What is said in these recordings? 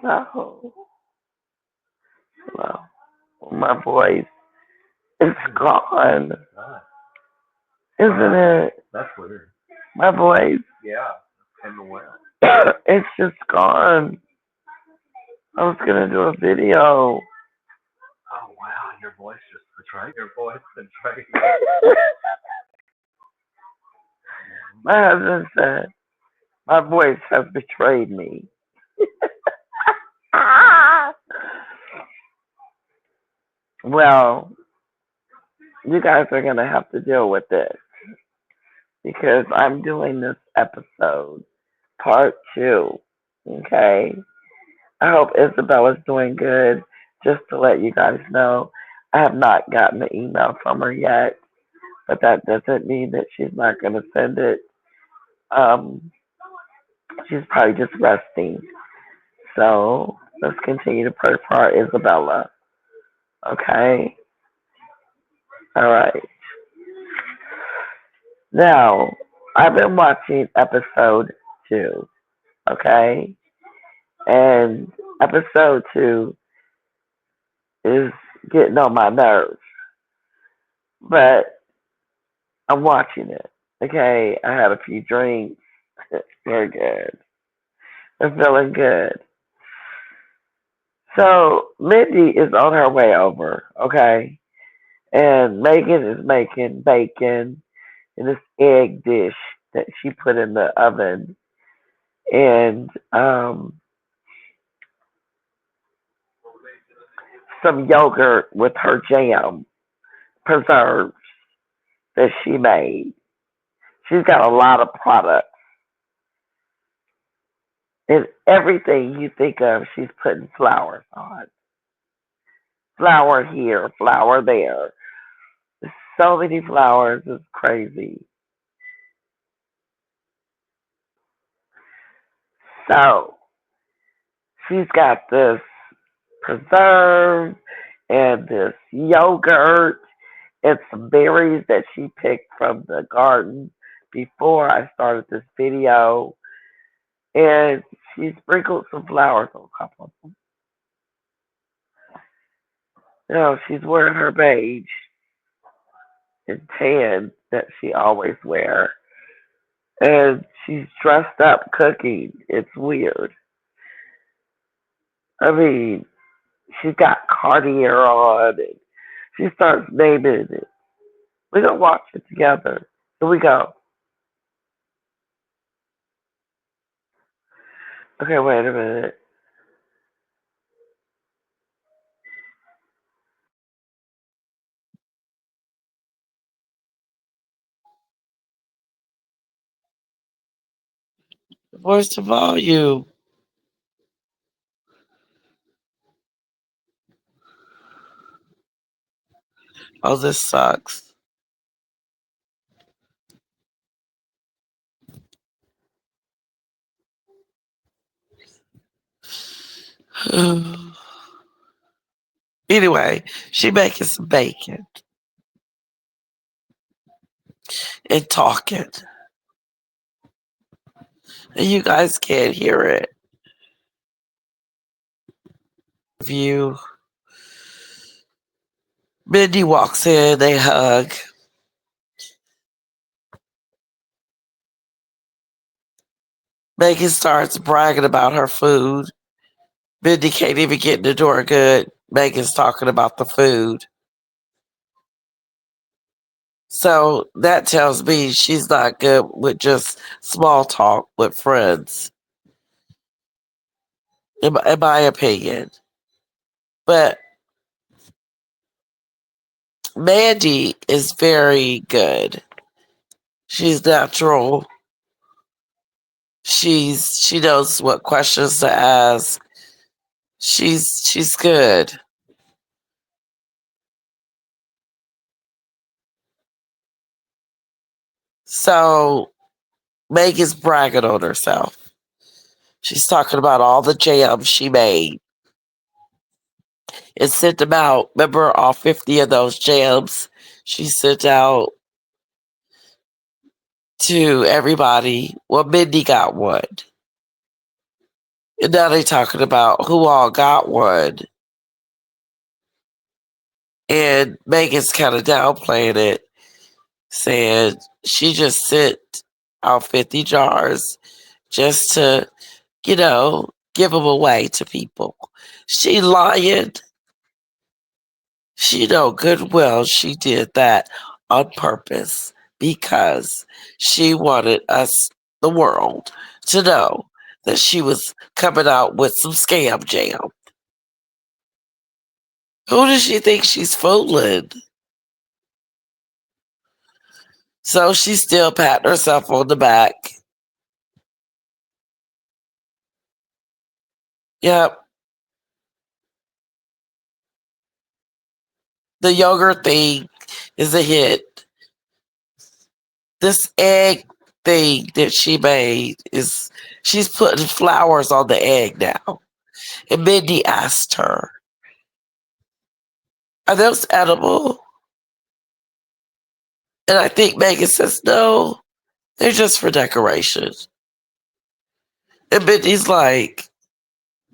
So, well, my voice is gone, Nice. isn't it? That's weird. My voice, Yeah. And the well. it's just gone. I was gonna do a video. Oh wow, your voice just betrayed. Your voice betrayed. My husband said my voice has betrayed me. Well, you guys are gonna have to deal with this because I'm doing this episode part two. Okay. I hope Isabella's doing good. Just to let you guys know, I have not gotten an email from her yet, but that doesn't mean that she's not going to send it. Um, she's probably just resting. So let's continue to pray for our Isabella. Okay? All right. Now, I've been watching episode two. Okay? And episode two is getting on my nerves. But I'm watching it. Okay, I had a few drinks. Very good. I'm feeling good. So Mindy is on her way over. Okay, and Megan is making bacon in this egg dish that she put in the oven, and some yogurt with her jam preserves that she made. She's got a lot of products. And everything you think of, she's putting flowers on. Flower here, flower there. So many flowers, it's crazy. So she's got this preserve and this yogurt and some berries that she picked from the garden before I started this video. And she sprinkled some flowers on top of them. You know, she's wearing her beige and tan that she always wears. And she's dressed up cooking. It's weird. I mean, she's got Cartier on, and she starts naming it. We're gonna watch it together. Here we go. Okay, wait a minute. Where's the volume? Oh, this sucks. Anyway, she making some bacon and talking, and you guys can't hear it. View. Mindy walks in, they hug. Megan starts bragging about her food. Mindy can't even get in the door good. Megan's talking about the food. So that tells me she's not good with just small talk with friends, in my opinion. But Mandy is very good. She's natural. She knows what questions to ask. She's good. So Megan's bragging on herself. She's talking about all the jams she made and sent them out. Remember all 50 of those jams she sent out to everybody? Well, Mindy got one. And now they talking about who all got one. And Megan's kind of downplaying it, saying she just sent out 50 jars just to, give them away to people. She lying. She know good well she did that on purpose because she wanted us, the world, to know that she was coming out with some scam jam. Who does she think she's fooling? So she's still patting herself on the back. Yep. The yogurt thing is a hit. This egg thing that she made is she's putting flowers on the egg now. And Mindy asked her, "Are those edible?" And I think Megan says, "No, they're just for decoration." And Mindy's like,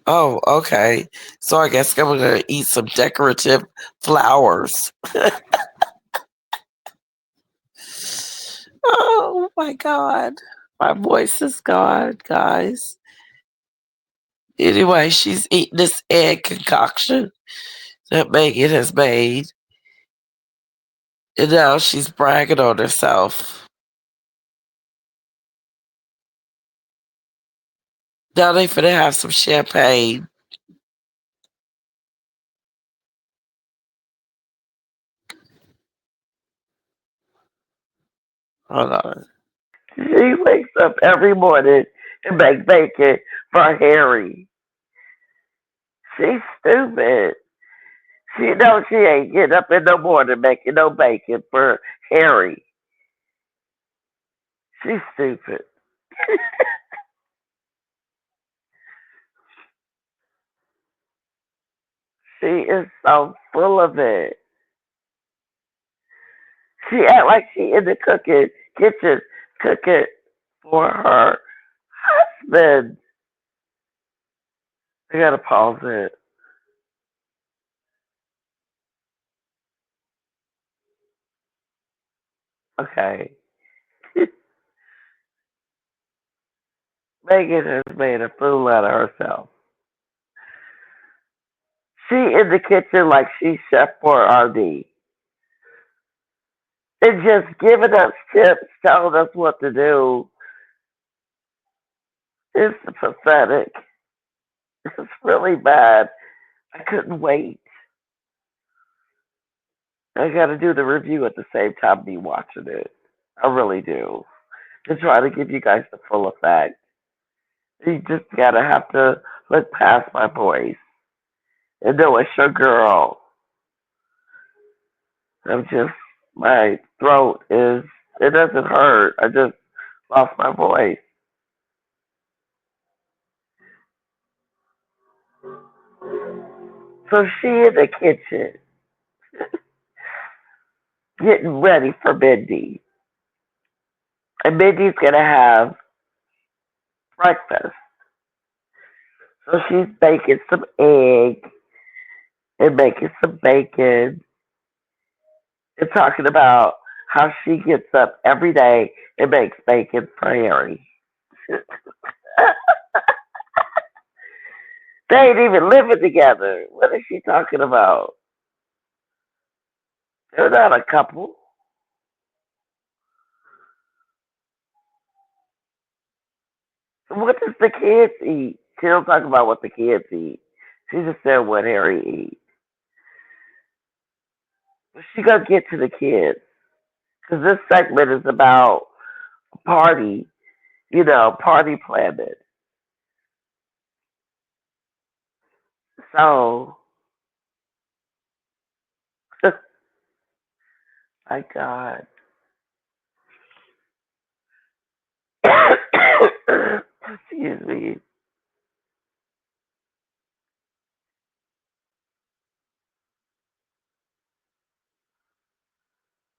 "Oh, okay. So I guess I'm gonna eat some decorative flowers." Oh my God. My voice is gone, guys. Anyway, she's eating this egg concoction that Megan has made. And now she's bragging on herself. Now they finna have some champagne. Hold on. She wakes up every morning and makes bacon for Harry. She's stupid. She knows she ain't getting up in the morning making no bacon for Harry. She's stupid. She is so full of it. She act like she in the cooking kitchen cooking for her husband. I gotta pause it. Okay. Megan has made a fool out of herself. She in the kitchen like she's Chef RD. And just giving us tips, telling us what to do. It's pathetic. It's really bad. I couldn't wait. I gotta do the review at the same time me watching it. I really do. To try to give you guys the full effect. You just gotta have to look past my voice and know it's your girl. I'm just my throat is it doesn't hurt. I just lost my voice. So she in the kitchen getting ready for Mindy. And Mindy's gonna have breakfast. So she's baking some egg and making some bacon and talking about how she gets up every day and makes bacon for Harry. They ain't even living together. What is she talking about? They're not a couple. What does the kids eat? She don't talk about what the kids eat. She just said what Harry eats. But she gonna get to the kids because this segment is about party, party planning. So, my God. Excuse me.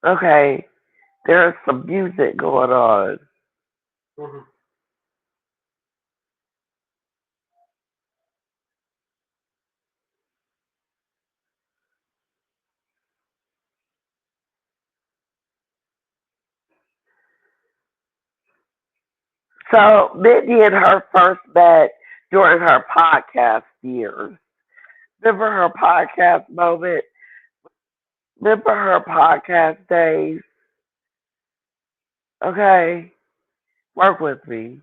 Okay, there's some music going on. Mhm. So Mindy and her first met during her podcast years. Remember her podcast moment? Remember her podcast days? Okay, work with me.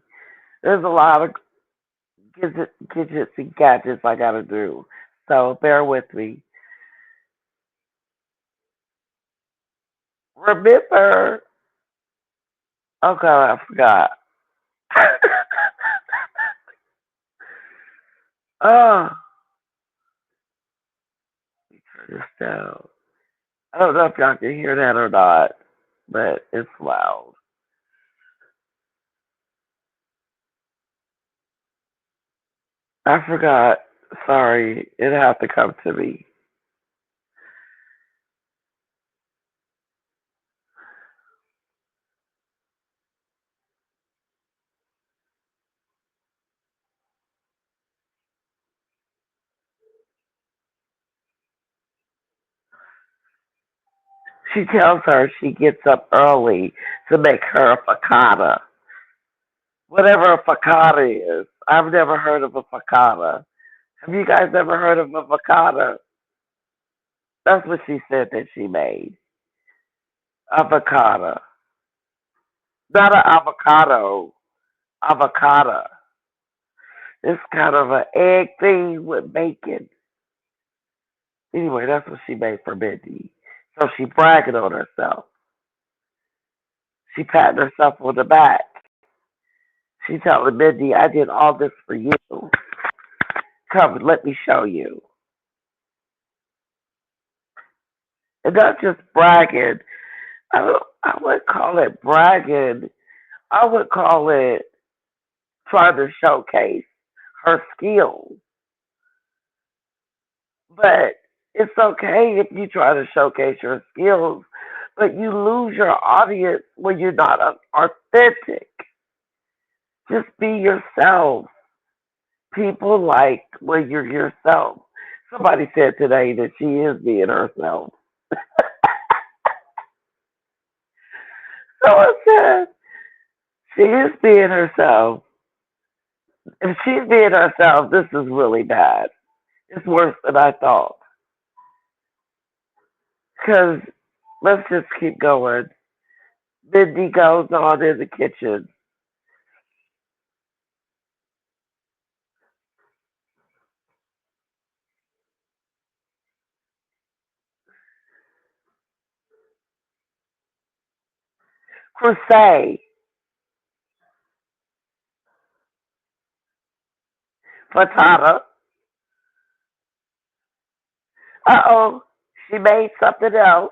There's a lot of gadgets and gadgets I gotta do. So bear with me. Remember, oh God, I forgot. Oh, let me turn this down. I don't know if y'all can hear that or not, but it's loud. I forgot. Sorry, it had to come to me. She tells her she gets up early to make her a focaccia. Whatever a focaccia is. I've never heard of a focaccia. Have you guys ever heard of a focaccia? That's what she said that she made. Avocado. Not an avocado. Avocado. It's kind of an egg thing with bacon. Anyway, that's what she made for Mindy. So she bragging on herself. She patting herself on the back. She telling Mindy, I did all this for you. Come, let me show you. And not just bragging. I would call it bragging. I would call it trying to showcase her skills. But it's okay if you try to showcase your skills, but you lose your audience when you're not authentic. Just be yourself. People like when you're yourself. Somebody said today that she is being herself. So I said, she is being herself. If she's being herself, this is really bad. It's worse than I thought. Because let's just keep going. Mindy goes on in the kitchen. Crusade. Patata. Uh-oh. She made something else.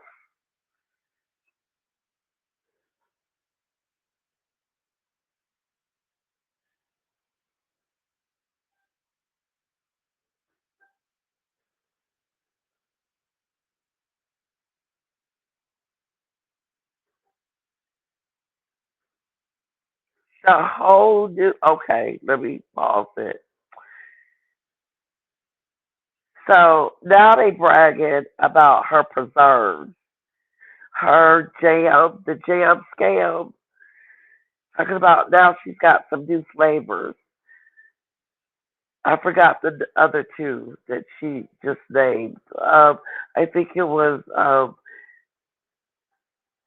The whole new. Okay, let me pause it. So now they bragging about her preserves, her jam, the jam scam. Talking about now she's got some new flavors. I forgot the other two that she just named. I think it was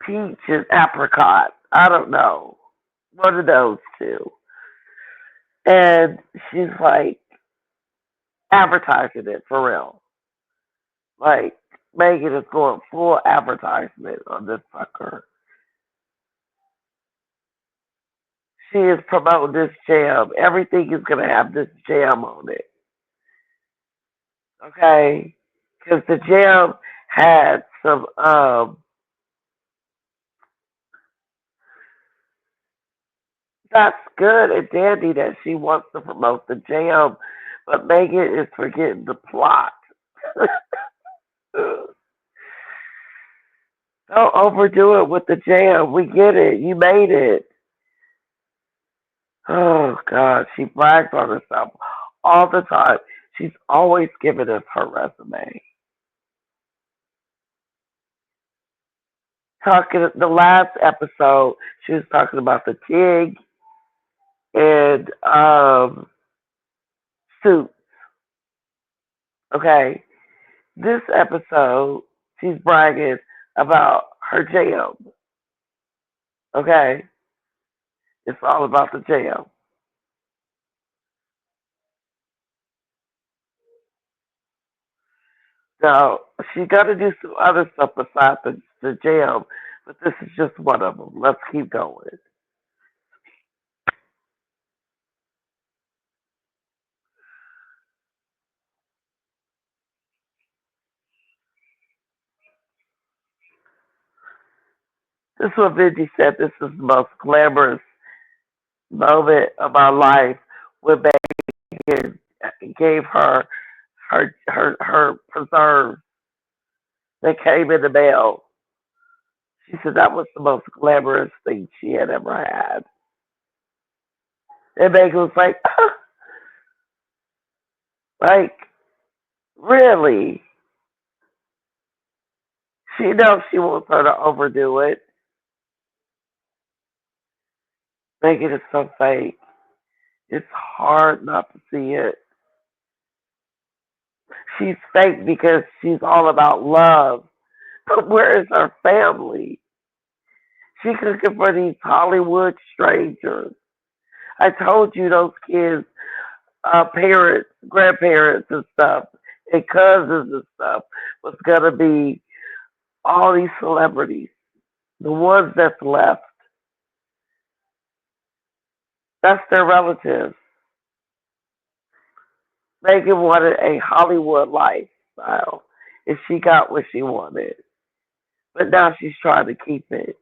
peach and apricot. I don't know. One of those two. And she's like advertising it for real. Like Megan is going full advertisement on this sucker. She is promoting this jam. Everything is gonna have this jam on it. Okay? Because the jam had some that's good and dandy that she wants to promote the jam, but Megan is forgetting the plot. Don't overdo it with the jam. We get it. You made it. Oh God, she brags on herself all the time. She's always giving us her resume. Talking the last episode, she was talking about the TIG in Suits. Okay, this episode, she's bragging about her jam. Okay, it's all about the jam. Now she's got to do some other stuff besides the jam, but this is just one of them. Let's keep going. This is what Vinci said. This is the most glamorous moment of my life when Megan gave her preserves that came in the mail. She said that was the most glamorous thing she had ever had. And Megan was like, like, really? She knows she wants her to overdo it. Megan is so fake. It's hard not to see it. She's fake because she's all about love. But where is her family? She cooking for these Hollywood strangers. I told you those kids, parents, grandparents and stuff, and cousins and stuff was gonna be all these celebrities. The ones that's left, that's their relatives. Megan wanted a Hollywood lifestyle, and she got what she wanted. But now she's trying to keep it.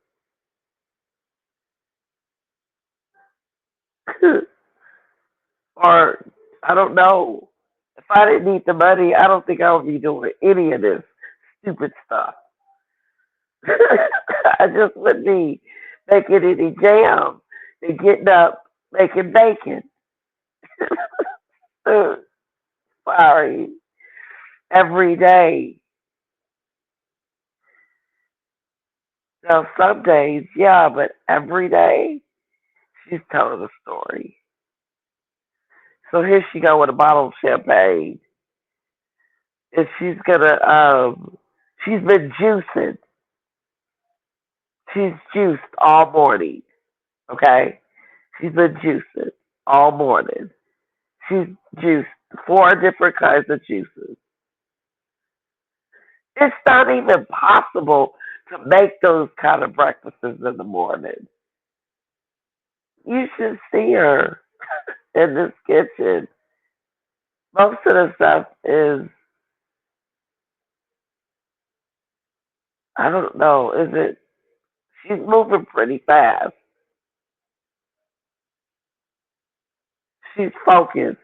Or, I don't know. If I didn't need the money, I don't think I would be doing any of this stupid stuff. I just wouldn't be making any jam and getting up making bacon. Sorry. Every day. Now, some days, yeah, but every day, she's telling a story. So here she go with a bottle of champagne, and she's been juicing. She's juiced all morning, okay? She's been juicing all morning. She's juiced four different kinds of juices. It's not even possible to make those kind of breakfasts in the morning. You should see her in this kitchen. Most of the stuff is, I don't know, is it, she's moving pretty fast. She's focused,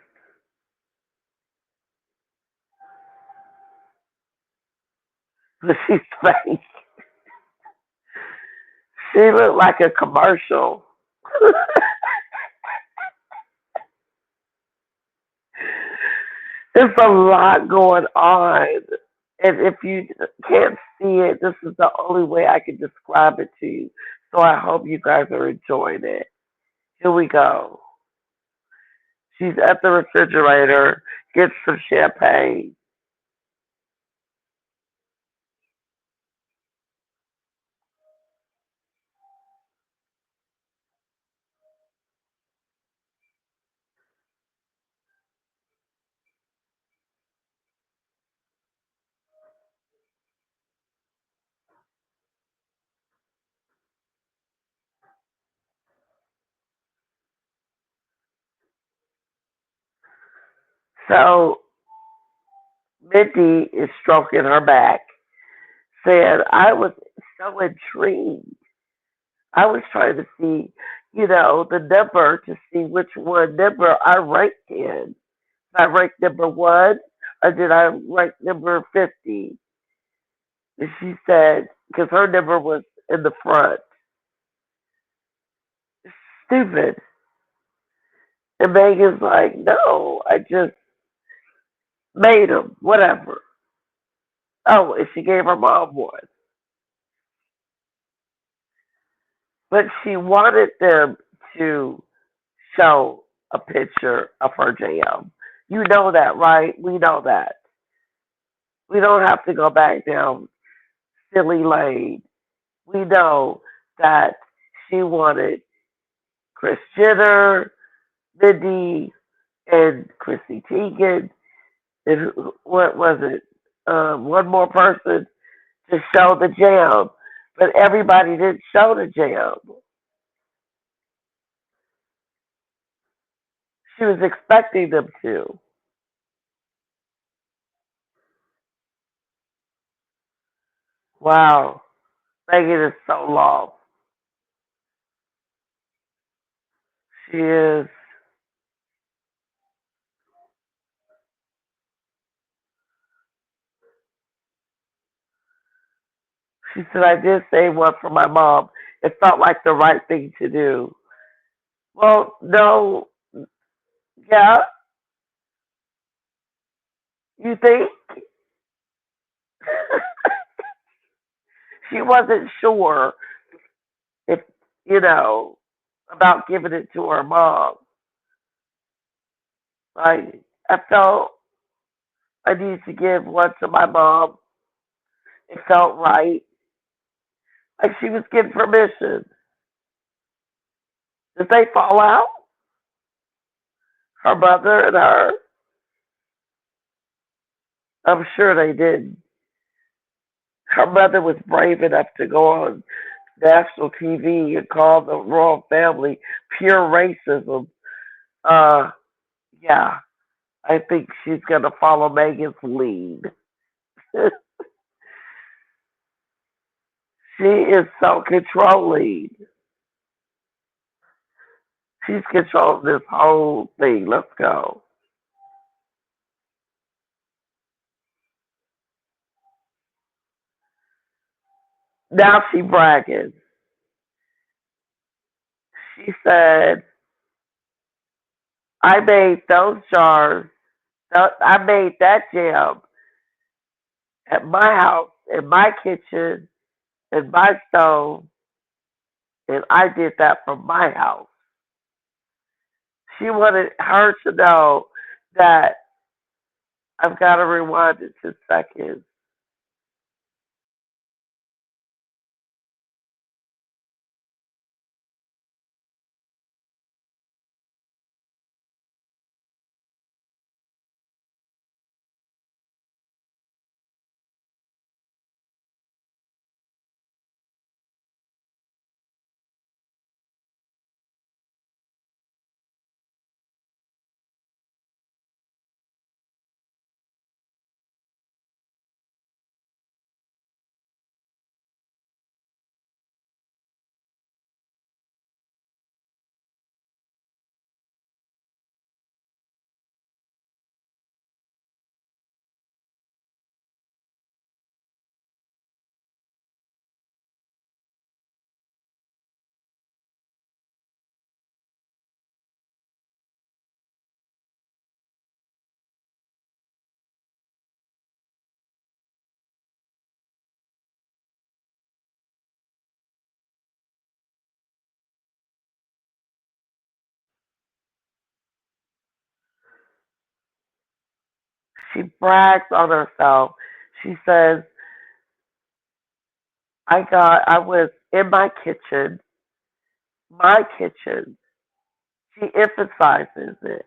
but she's fake. She looked like a commercial. There's a lot going on. And if you can't see it, this is the only way I can describe it to you. So I hope you guys are enjoying it. Here we go. She's at the refrigerator, gets some champagne. So Mindy is stroking her back, saying, I was so intrigued. I was trying to see, the number to see which one number I ranked in. Did I rank number one or did I rank number 50? And she said, because her number was in the front. Stupid. And Megan's like, no, I just made them, whatever. Oh, and she gave her mom one. But she wanted them to show a picture of her jam. You know that, right? We know that. We don't have to go back down silly lane. We know that she wanted Chris Jenner, Mindy, and Chrissy Teigen, and what was it? One more person to show the jam, but everybody didn't show the jam. She was expecting them to. Wow, Megan is so long. She is. She said, I did save one for my mom. It felt like the right thing to do. Well, no, yeah, you think? She wasn't sure if, you know, about giving it to her mom. I felt I needed to give one to my mom. It felt right. Like she was getting permission. Did they fall out? Her mother and her? I'm sure they did. Her mother was brave enough to go on national TV and call the royal family pure racism. Uh, yeah, I think she's gonna follow Megan's lead. She is so controlling. She's controlling this whole thing. Let's go. Now she bragging. She said, I made those jars. I made that jam at my house, in my kitchen, in my stove, and I did that from my house. She wanted her to know that I've got to rewind it 2 seconds. She brags on herself. She says, I was in my kitchen. She emphasizes it.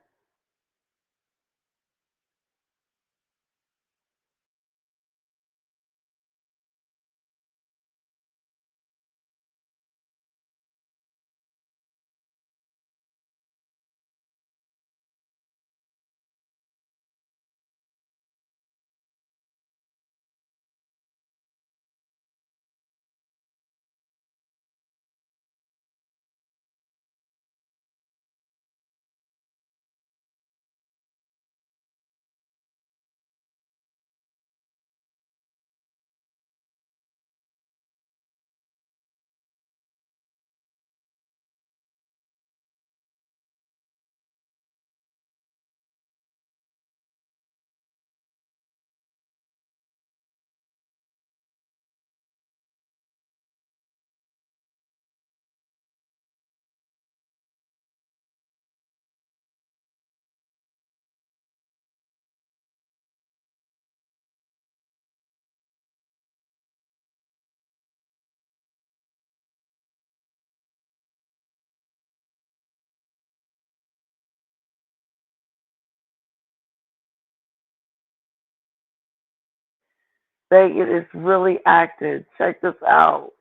Megan is really acting. Check this out.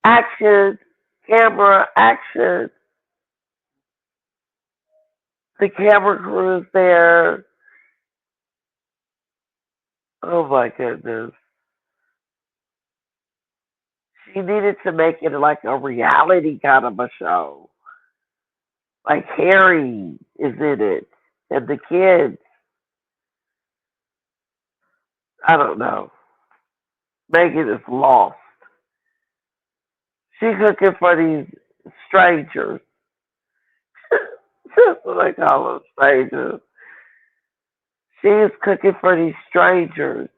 Action, camera, action. The camera crew is there. Oh my goodness. She needed to make it like a reality kind of a show. Like Harry is in it. And the kids. I don't know. Megan is lost. She's cooking for these strangers. That's what I call them, strangers. She is cooking for these strangers,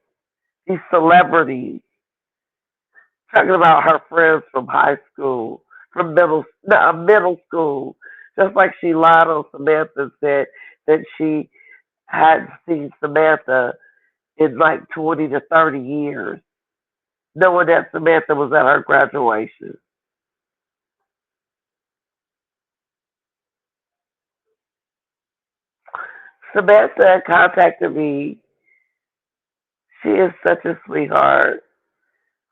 these celebrities. Talking about her friends from high school, from middle school. Just like she lied on Samantha and said that she hadn't seen Samantha in like 20 to 30 years, knowing that Samantha was at her graduation. Samantha contacted me. She is such a sweetheart.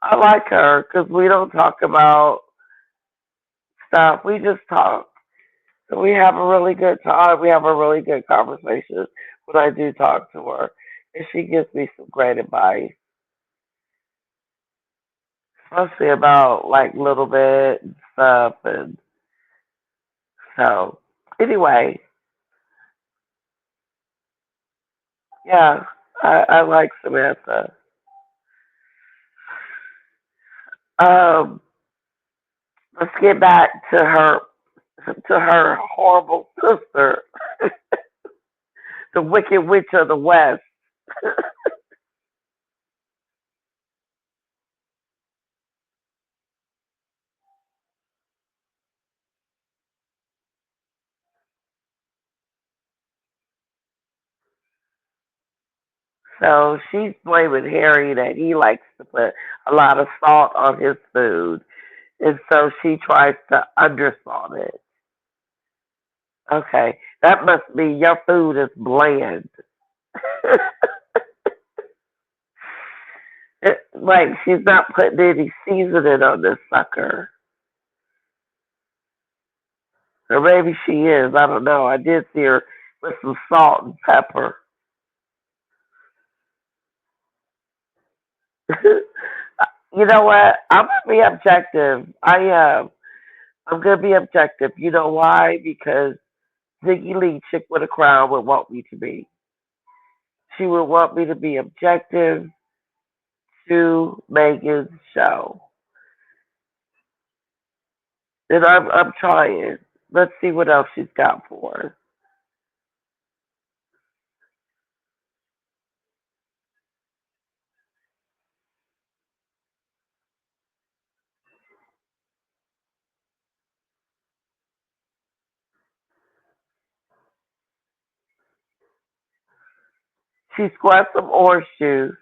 I like her because we don't talk about stuff. We just talk. So we have a really good time. We have a really good conversation when I do talk to her. And she gives me some great advice, especially about like little bit and stuff. And so, anyway, yeah, I like Samantha. Um, let's get back to her horrible sister, the Wicked Witch of the West. So she's blaming Harry that he likes to put a lot of salt on his food. And so she tries to undersalt it. Okay, that must be your food is bland. Like she's not putting any seasoning on this sucker. Or maybe she is. I don't know. I did see her with some salt and pepper. You know what? I'm gonna be objective. I'm gonna be objective. You know why? Because Ziggy Lee, chick with a crown, would want me to be. She would want me to be objective to Megan's show, and I'm trying. Let's see what else she's got for us. She's got some orange juice,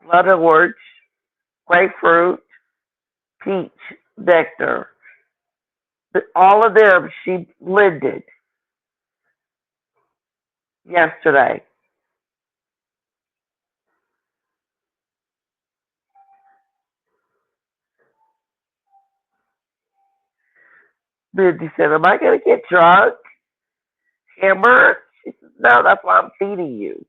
blood orange, grapefruit, peach, nectar. All of them she blended yesterday. Mindy said, "Am I gonna get drunk, Amber?" She said, "No, that's why I'm feeding you."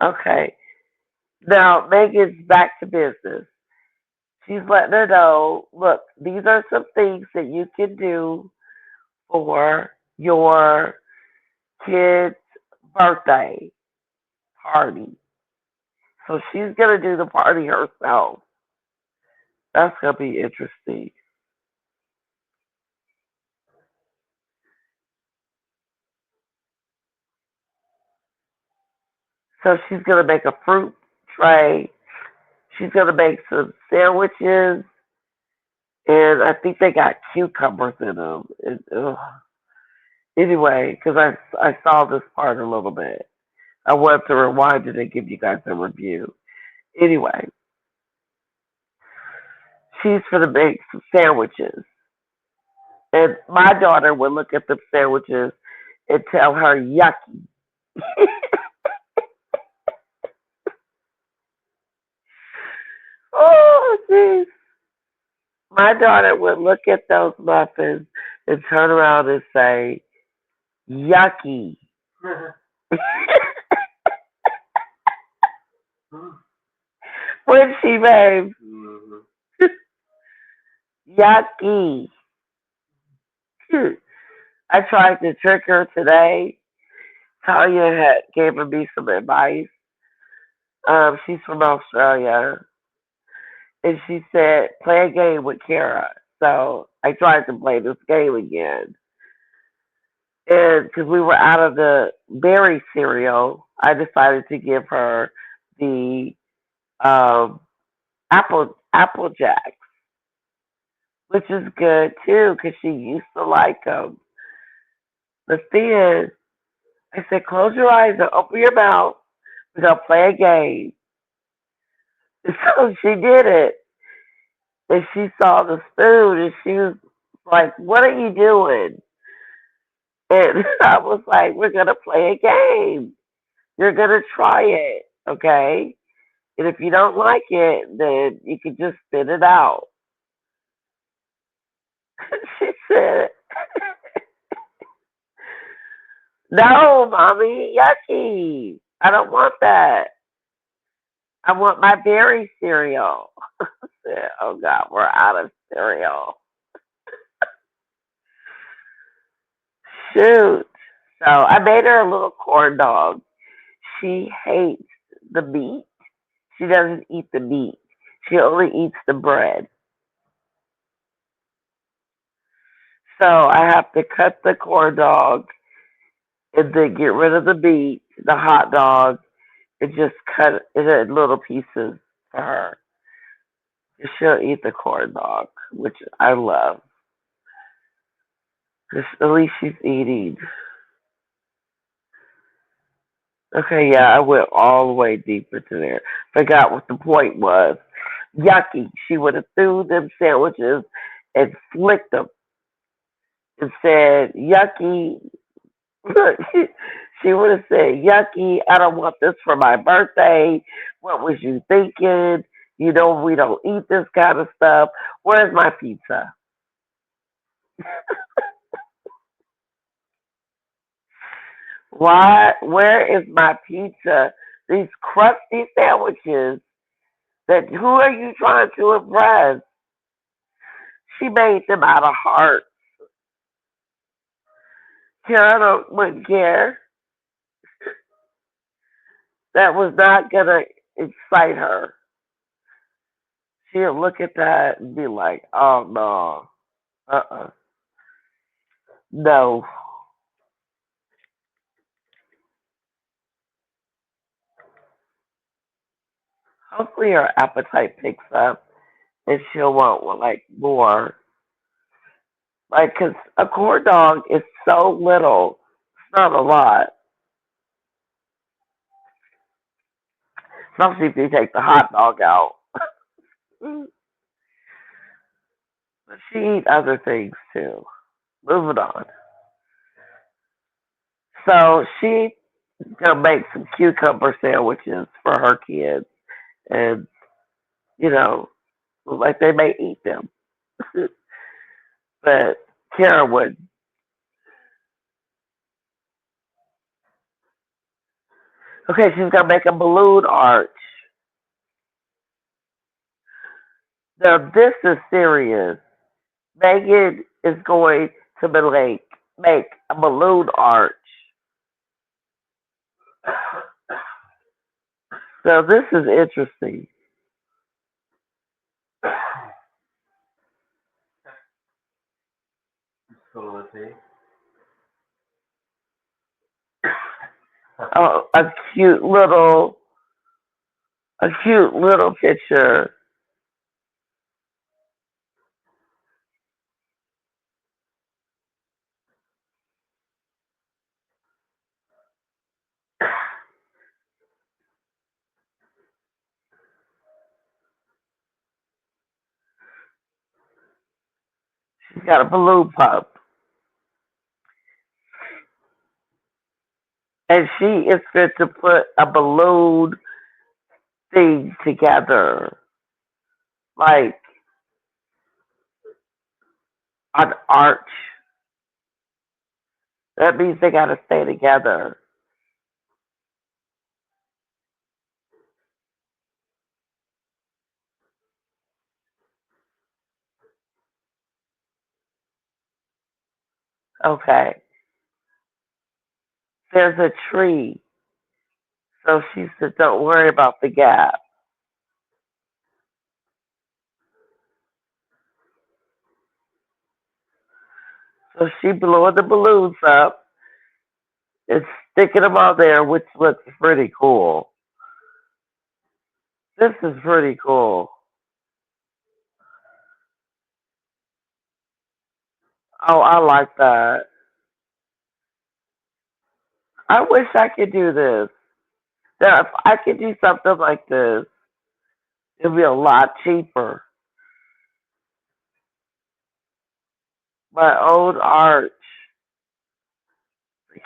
Okay. Now Megan's back to business. She's letting her know, look, these are some things that you can do for your kid's birthday party. So she's gonna do the party herself. That's gonna be interesting. So she's gonna make a fruit tray. She's gonna make some sandwiches and I think they got cucumbers in them. Anyway, because I saw this part a little bit, I wanted to rewind it and give you guys a review. Anyway, she's for to make some sandwiches, and my daughter would look at the sandwiches and tell her yucky. Oh, jeez. My daughter would look at those muffins and turn around and say, yucky. When she made yucky. I tried to trick her today. Tanya had given me some advice. She's from Australia, and she said play a game with Kara. So I tried to play this game again, and because we were out of the berry cereal, I decided to give her the um, apple jack, which is good too because she used to like them. But then I said, close your eyes and open your mouth. We're gonna play a game. So she did it, and she saw the spoon, and she was like, "What are you doing?" And I was like, "We're gonna play a game. You're gonna try it, okay? And if you don't like it, then you can just spit it out." She said, "No, mommy, yucky. I don't want that. I want my berry cereal." I said, "Oh God, we're out of cereal." Shoot. So I made her a little corn dog. She hates the meat. She doesn't eat the meat. She only eats the bread. So I have to cut the corn dog and then get rid of the meat, the hot dog, and just cut it in little pieces for her. She'll eat the corn dog, which I love. 'Cause at least she's eating. Okay, yeah, I went all the way deep into there. Forgot what the point was. Yucky. She would have threw them sandwiches and flicked them and said, yucky. She would have said, yucky, I don't want this for my birthday. What was you thinking? You know, we don't eat this kind of stuff. Where's my pizza? Why? Where is my pizza? These crusty sandwiches that who are you trying to impress? She made them out of heart. Karen wouldn't care. That was not gonna excite her. She'll look at that and be like, "Oh no, no." Hopefully her appetite picks up and she'll want like more. Like, 'cause a corn dog is so little, it's not a lot. Especially if you take the hot dog out. But she eat other things too. Moving on. So she gonna make some cucumber sandwiches for her kids, and you know, like they may eat them, but Kara would. Okay, she's gonna make a balloon arch. Now this is serious. Megan is going to make a balloon arch. So this is interesting. So let's see. Oh, a cute little picture She's got a balloon pump. And she is fit to put a balloon thing together. Like an arch. That means they gotta stay together. Okay. There's a tree. So she said, don't worry about the gap. So she blew the balloons up and sticking them on there, which looks pretty cool. This is pretty cool. Oh, I like that. I wish I could do this. Now, if I could do something like this, it'd be a lot cheaper. My own art.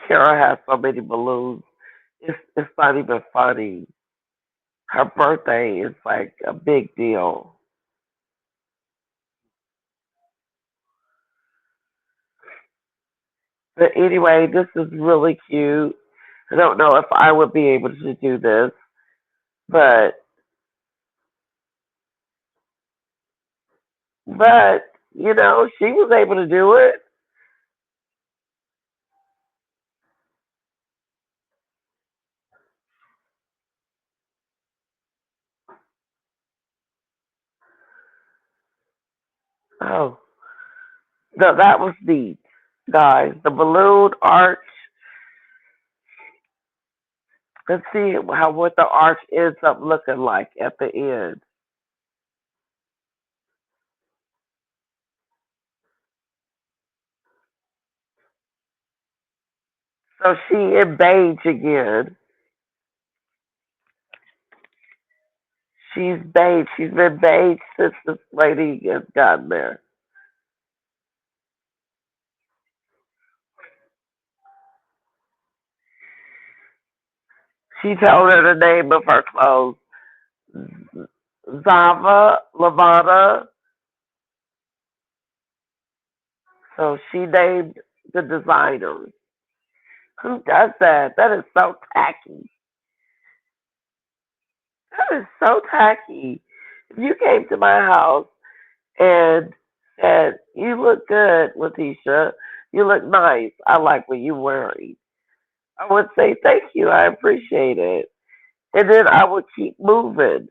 Kara has so many balloons. It's not even funny. Her birthday is like a big deal. But anyway, this is really cute. I don't know if I would be able to do this, but but she was able to do it. Oh no, that was neat, guys. The balloon arch. Let's see what the arch ends up looking like at the end. So she in beige again. She's beige. She's been beige since this lady has gotten there. She told her the name of her clothes. Zava Lavana. So she named the designers. Who does that? That is so tacky. That is so tacky. If you came to my house and said, "You look good, Letitia. You look nice. I like what you're wearing," I would say, "Thank you. I appreciate it." And then I would keep moving.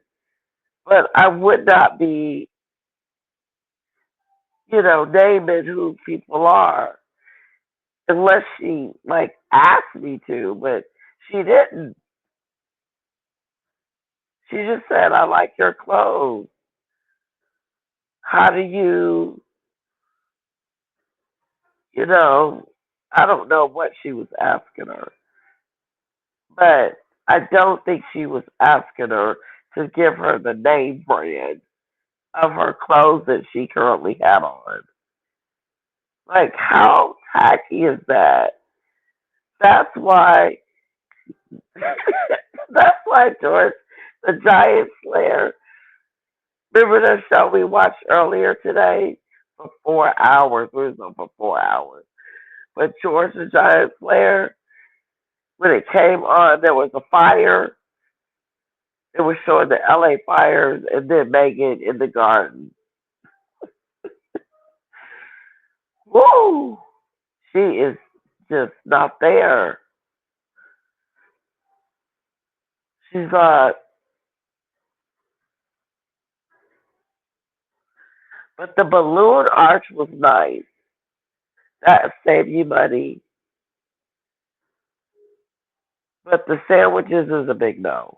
But I would not be, naming who people are unless she like asked me to. But she didn't. She just said, "I like your clothes. How do you, you know?" I don't know what she was asking her, but I don't think she was asking her to give her the name brand of her clothes that she currently had on. Like, how tacky is that? That's why. That's why George, the Giant Slayer. Remember the show we watched earlier today? For 4 hours. We was on for 4 hours. But George the Giant Slayer, when it came on, there was a fire. It was showing the LA fires and then Megan in the garden. Woo! She is just not there. She's but the balloon arch was nice. That saved you money. But the sandwiches is a big no.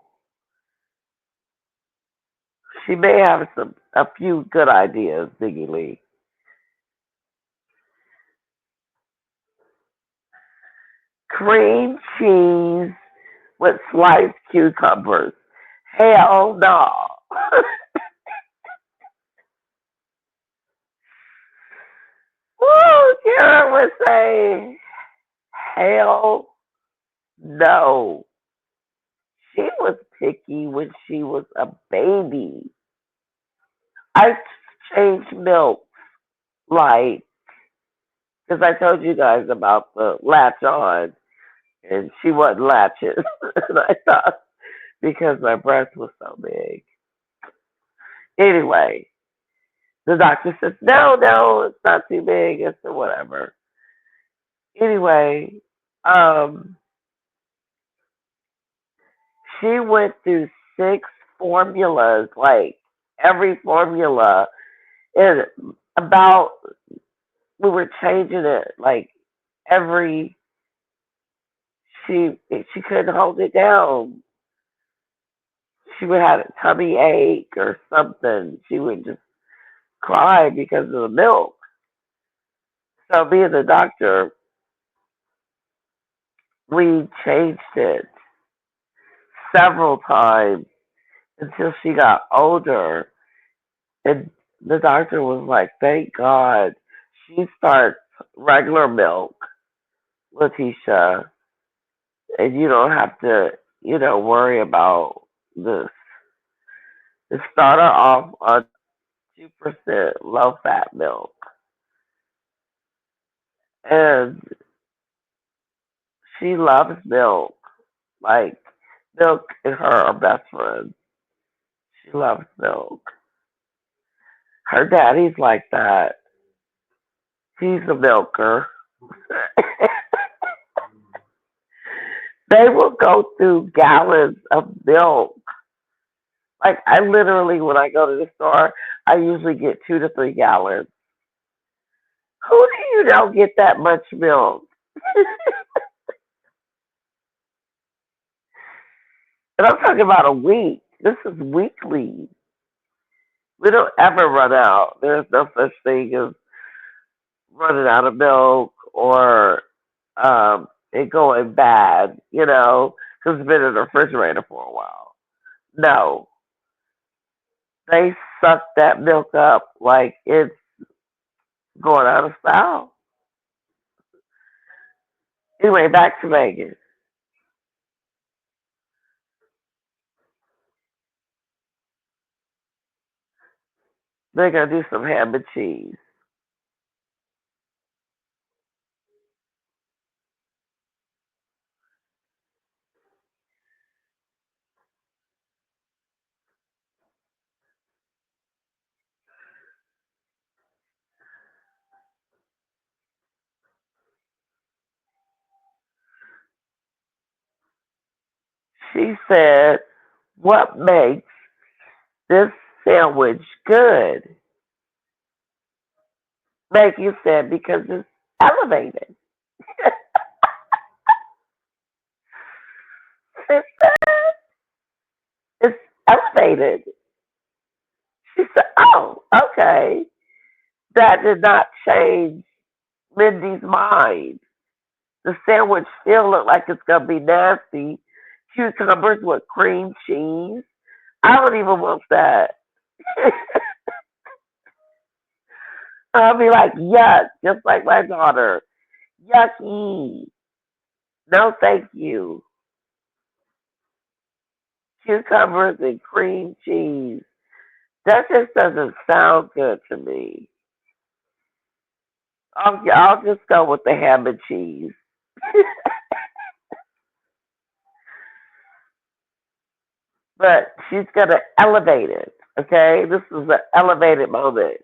She may have a few good ideas, Ziggy Lee. Cream cheese with sliced cucumbers. Hell no. Woo, Karen would say, hell no. She was picky when she was a baby. I changed milk, like, because I told you guys about the latch on, and she wasn't latching. And I thought, because my breast was so big. Anyway, the doctor says, no, no, it's not too big. It's whatever. Anyway, um, she went through 6 formulas, like every formula, and about we were changing it like every she couldn't hold it down. She would have a tummy ache or something. She would just cry because of the milk. So me and the doctor, we changed it several times until she got older. And the doctor was like, thank God she starts regular milk, Letitia, and you don't have to, worry about this. It started off on 2% low fat milk. And she loves milk. Like, milk and her are best friends. She loves milk. Her daddy's like that. He's a milker. They will go through gallons of milk. Like, I literally, when I go to the store, I usually get 2 to 3 gallons. Who do you know get that much milk? And I'm talking about a week. This is weekly. We don't ever run out. There's no such thing as running out of milk or it going bad, because it's been in the refrigerator for a while. No, they suck that milk up like it's going out of style. Anyway, back to Vegas. They're gonna do some ham and cheese. She said, "What makes this sandwich good?" Maggie said, "Because it's elevated." It's elevated. She said, "Oh, okay." That did not change Mindy's mind. The sandwich still looked like it's gonna be nasty. Cucumbers with cream cheese. I don't even want that. I'll be like, yuck, just like my daughter. Yucky. No, thank you. Cucumbers and cream cheese. That just doesn't sound good to me. I'll just go with the ham and cheese. But she's gonna elevate it. Okay, this is an elevated moment.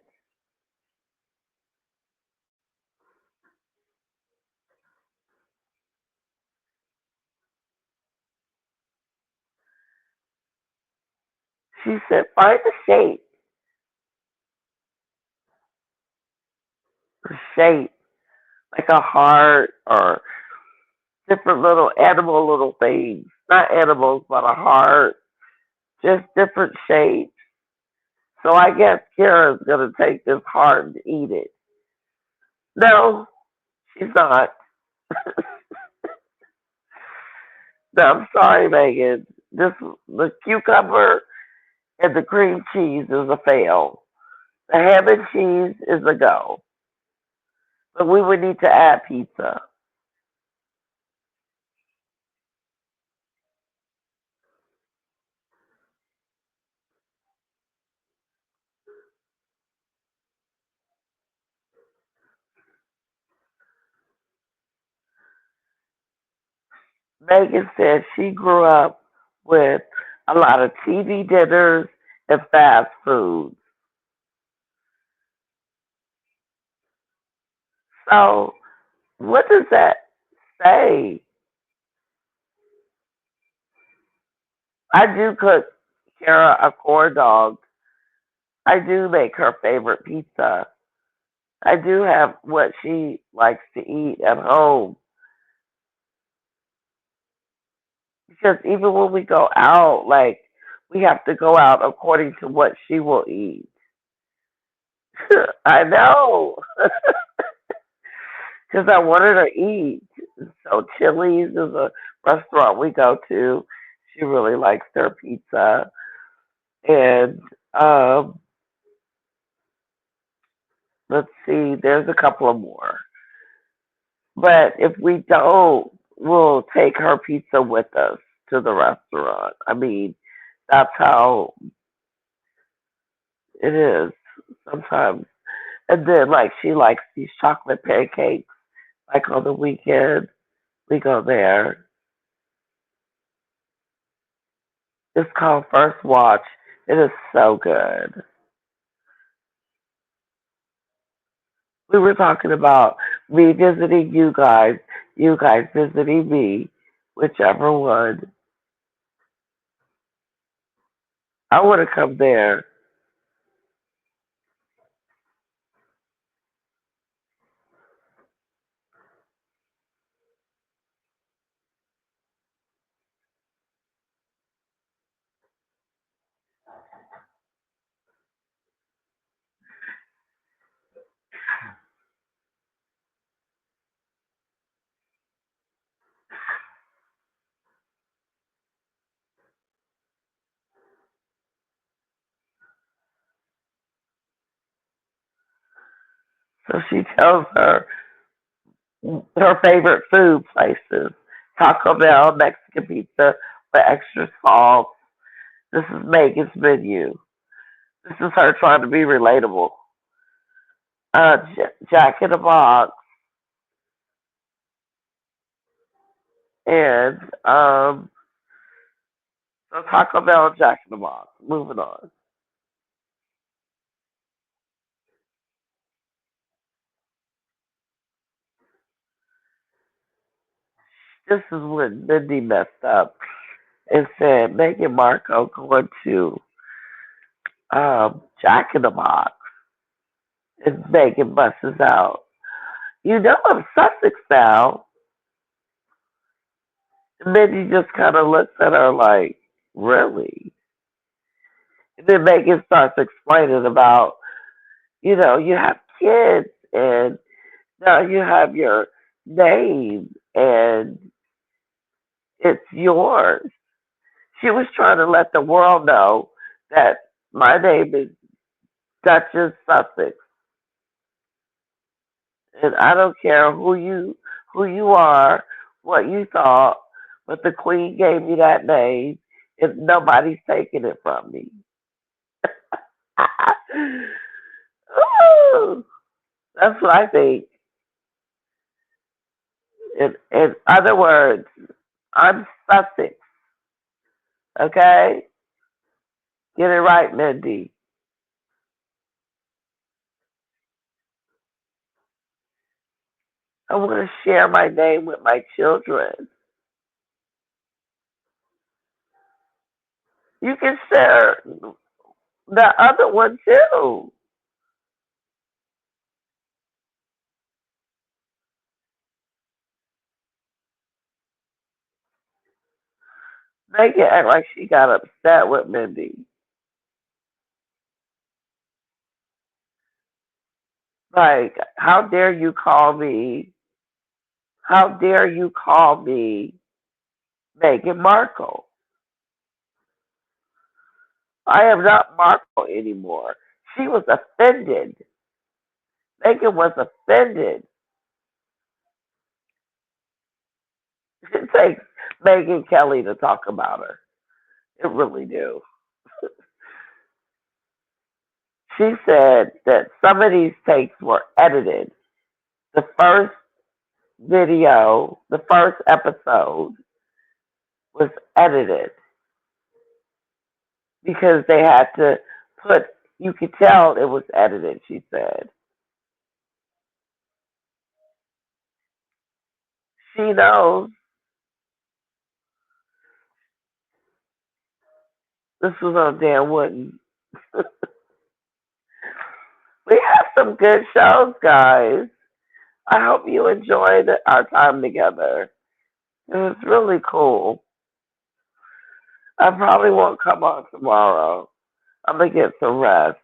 She said, find a shape like a heart or different little animal little things. Not animals, but a heart. Just different shapes. So I guess Kara's gonna take this heart and eat it. No, she's not. No, I'm sorry, Megan. This the cucumber and the cream cheese is a fail. The ham and cheese is a go. But we would need to add pizza. Megan said she grew up with a lot of TV dinners and fast food. So, what does that say? I do cook Kara a corn dog. I do make her favorite pizza. I do have what she likes to eat at home. Because even when we go out, like, we have to go out according to what she will eat. I know. Because I wanted her to eat. So Chili's is a restaurant we go to. She really likes their pizza. And um, let's see, there's a couple of more. But if we don't, we'll take her pizza with us to the restaurant. I mean, that's how it is sometimes. And then, like, she likes these chocolate pancakes. Like on the weekend, we go there. It's called First Watch. It is so good. We were talking about me visiting you guys visiting me, whichever one. I want to come there. So she tells her favorite food places: Taco Bell, Mexican pizza with extra salt. This is Megan's menu. This is her trying to be relatable. Jack in the Box and so Taco Bell and Jack in the Box. Moving on. This is when Mindy messed up and said Meghan Markle going to Jack in the Box, and Megan busts out. You know I'm Sussex now. And Mindy just kind of looks at her like, really? And then Megan starts explaining about, you have kids and now you have your name and it's yours. She was trying to let the world know that my name is Duchess Sussex, and I don't care who you are, what you thought, but the Queen gave me that name, and nobody's taking it from me. Ooh, that's what I think. In other words, I'm Sussex. Okay, get it right, Mindy. I want to share my name with my children. You can share the other one too. Make it act like she got upset with Mindy. Like, how dare you call me? How dare you call me Meghan Markle? I am not Markle anymore. She was offended. Meghan was offended. It takes Megan Kelly to talk about her. It really do. She said that some of these takes were edited. The first video, the first episode was edited because they had to put, you could tell it was edited, she said. She knows this was on Dan Wooden. We have some good shows, guys. I hope you enjoyed our time together. It was really cool. I probably won't come on tomorrow. I'm gonna get some rest.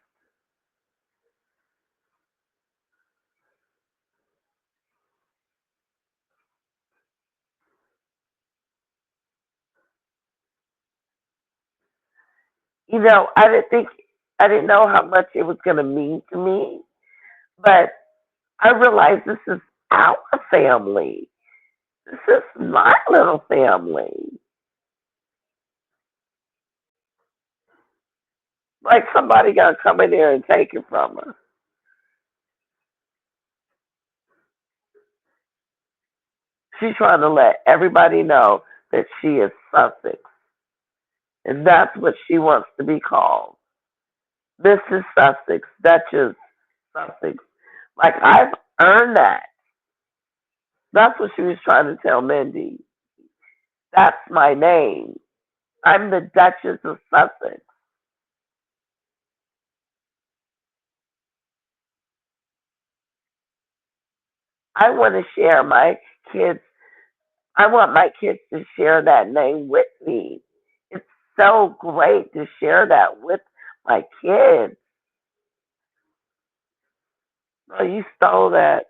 I didn't know how much it was gonna mean to me, but I realized this is our family. This is my little family. Like somebody gotta come in there and take it from her. She's trying to let everybody know that she is Sussex. And that's what she wants to be called. Mrs. Sussex, Duchess Sussex. Like I've earned that. That's what she was trying to tell Mindy. That's my name. I'm the Duchess of Sussex. I want to share my kids. I want my kids to share that name with me. It's so great to share that with my kids. Oh, you stole that.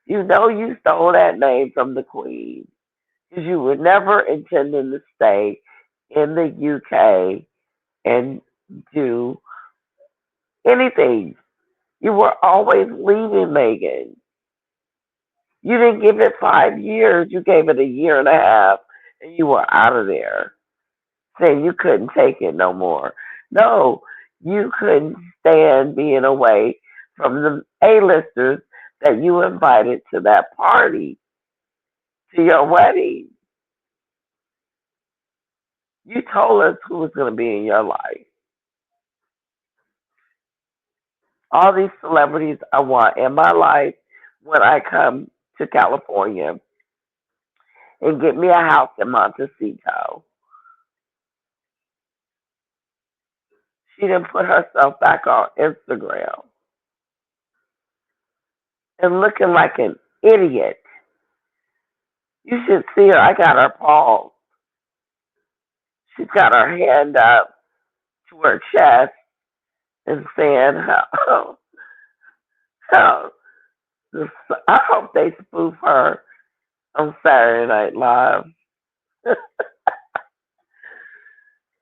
You know you stole that name from the Queen because you were never intending to stay in the UK and do anything. You were always leaving, Megan. You didn't give it 5 years. You gave it a year and a half, and you were out of there, saying you couldn't take it no more. No, you couldn't stand being away from the A-listers that you invited to that party, to your wedding. You told us who was going to be in your life. All these celebrities I want in my life when I come to California and get me a house in Montecito. She didn't put herself back on Instagram and looking like an idiot. You should see her. I got her paused. She's got her hand up to her chest and saying how I hope they spoof her on Saturday Night Live.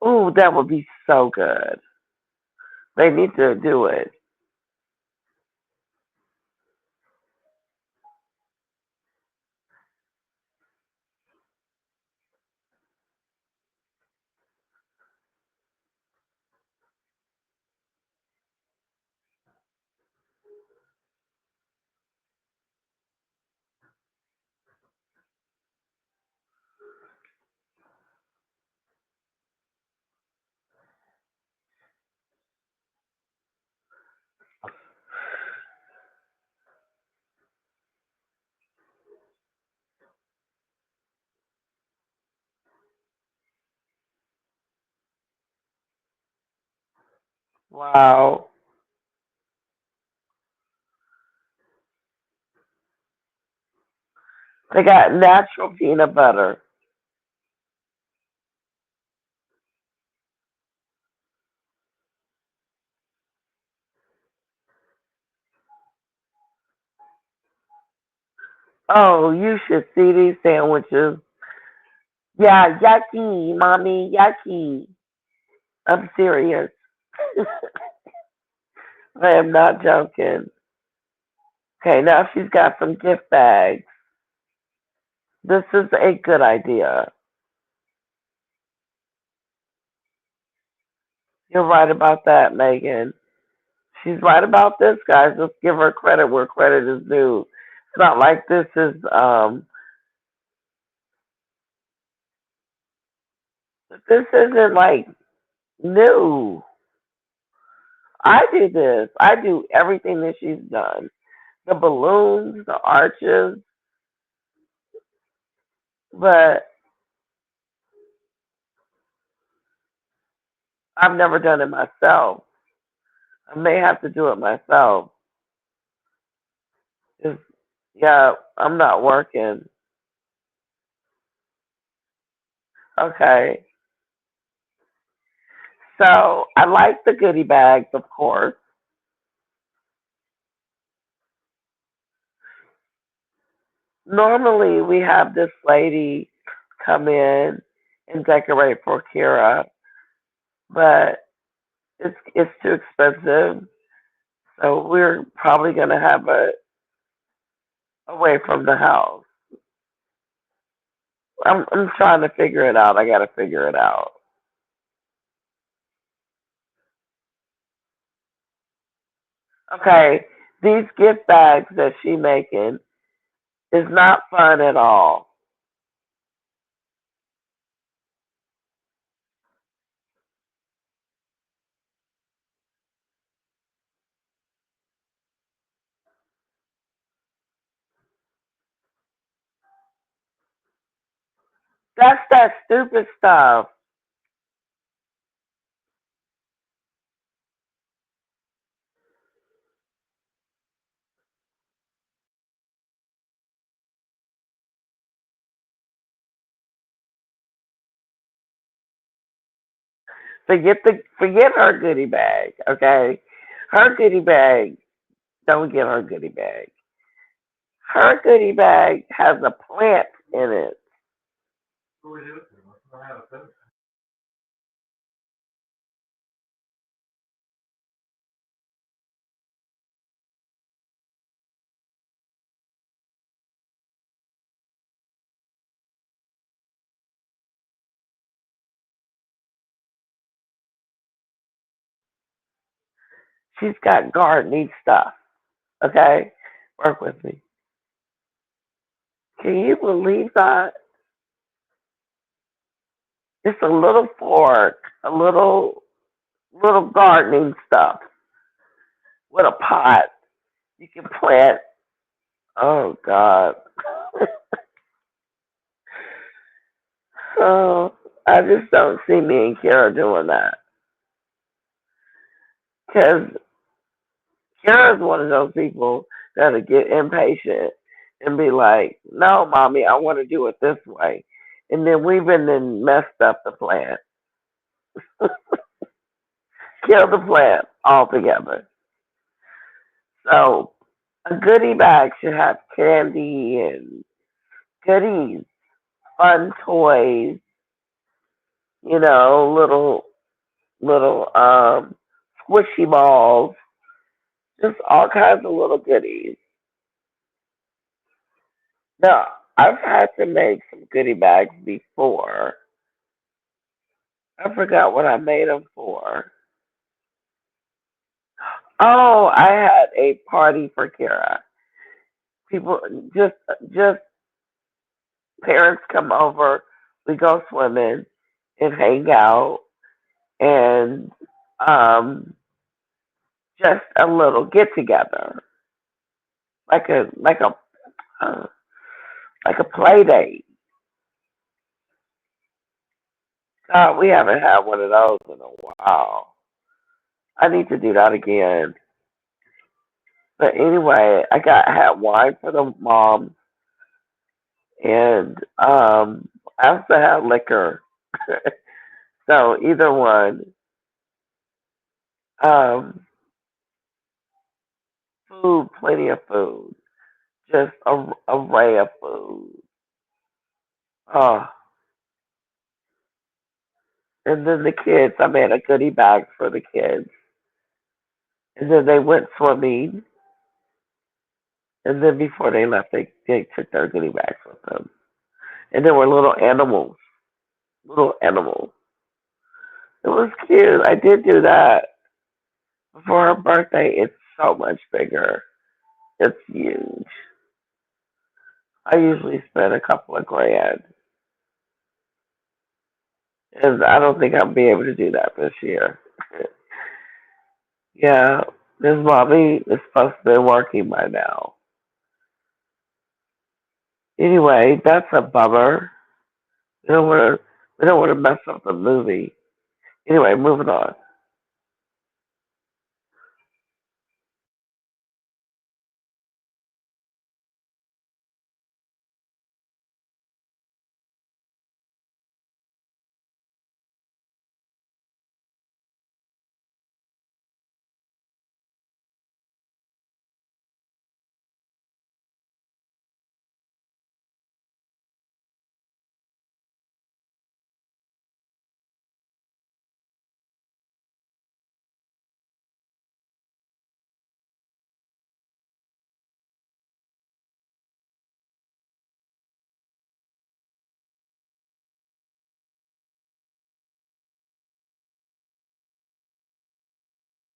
Ooh, that would be so good. They need to do it. Wow. They got natural peanut butter. Oh, you should see these sandwiches. Yeah, yucky, mommy, yucky. I'm serious. I am not joking. Okay, now she's got some gift bags. This is a good idea. You're right about that, Megan. She's right about this, guys. Let's give her credit where credit is due. It's not like this isn't like new. I do this. I do everything that she's done. The balloons, the arches, but I've never done it myself. I may have to do it myself. 'Cause, yeah, I'm not working. Okay. So I like the goodie bags, of course. Normally we have this lady come in and decorate for Kira, but it's too expensive. So we're probably gonna have it away from the house. I'm trying to figure it out. I gotta figure it out. Okay, these gift bags that she making is not fun at all. That's that stupid stuff. Forget her goodie bag, okay? Her goodie bag, don't get her goodie bag. Her goodie bag has a plant in it. Who would do it? I have a phone. She's got gardening stuff, okay? Work with me. Can you believe that? It's a little fork, a little gardening stuff with a pot. You can plant. Oh God. Oh, I just don't see me and Kara doing that because Kara's one of those people that'll get impatient and be like, "No, mommy, I want to do it this way," and then we've been then messed up the plan, kill the plan altogether. So a goodie bag should have candy and goodies, fun toys, little squishy balls, just all kinds of little goodies. Now, I've had to make some goodie bags before. I forgot what I made them for. Oh, I had a party for Kara. People just parents come over, we go swimming and hang out and um just a little get together. Like uh, a play date. We haven't had one of those in a while. I need to do that again. But anyway, had wine for the mom, and I also had liquor. So either one. Um, Food, plenty of food, just a array of food. Oh, and then the kids. I made a goodie bag for the kids, and then they went swimming, and then before they left, they took their goodie bags with them. and there were little animals. Little animals. It was cute. I did do that for her birthday. It's so much bigger. It's huge. I usually spend a couple of grand, and I don't think I'll be able to do that this year. Yeah, this mommy is supposed to be working by now. Anyway, that's a bummer. We don't want to mess up the movie. Anyway, moving on.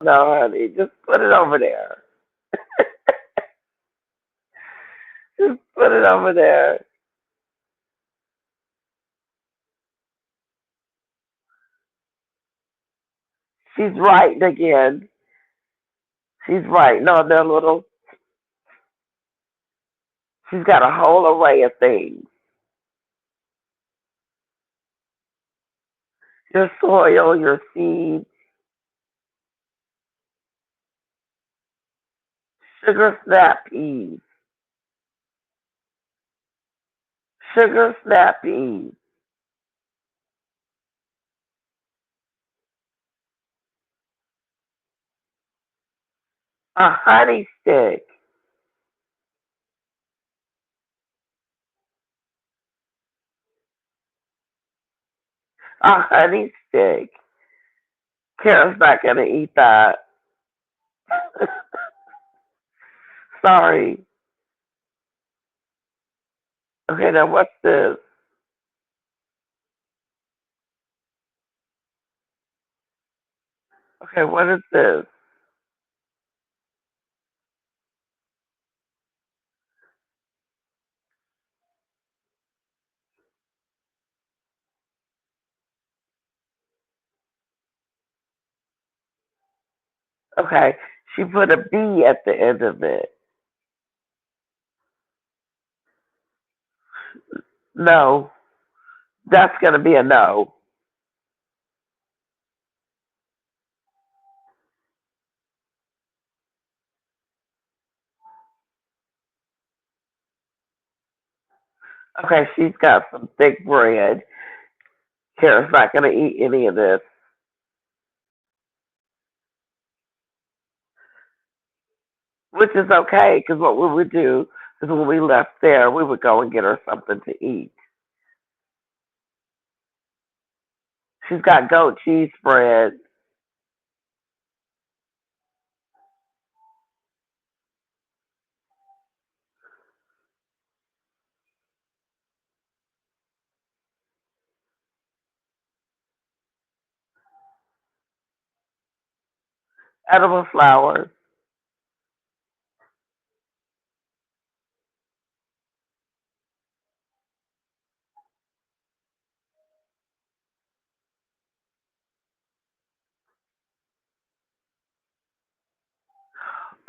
No, honey, just put it over there. Just put it over there. She's writing again. She's writing on their little. She's got a whole array of things. Your soil, your seeds, sugar snap peas, sugar snap peas, a honey stick, a honey stick. Kara's not gonna eat that. Sorry. Okay, now what's this? Okay, what is this? Okay, she put a B at the end of it. No, that's gonna be a no. Okay, she's got some thick bread. Kara's not gonna eat any of this, which is okay because what we would do is when we left there, we would go and get her something to eat. She's got goat cheese spread, edible flowers.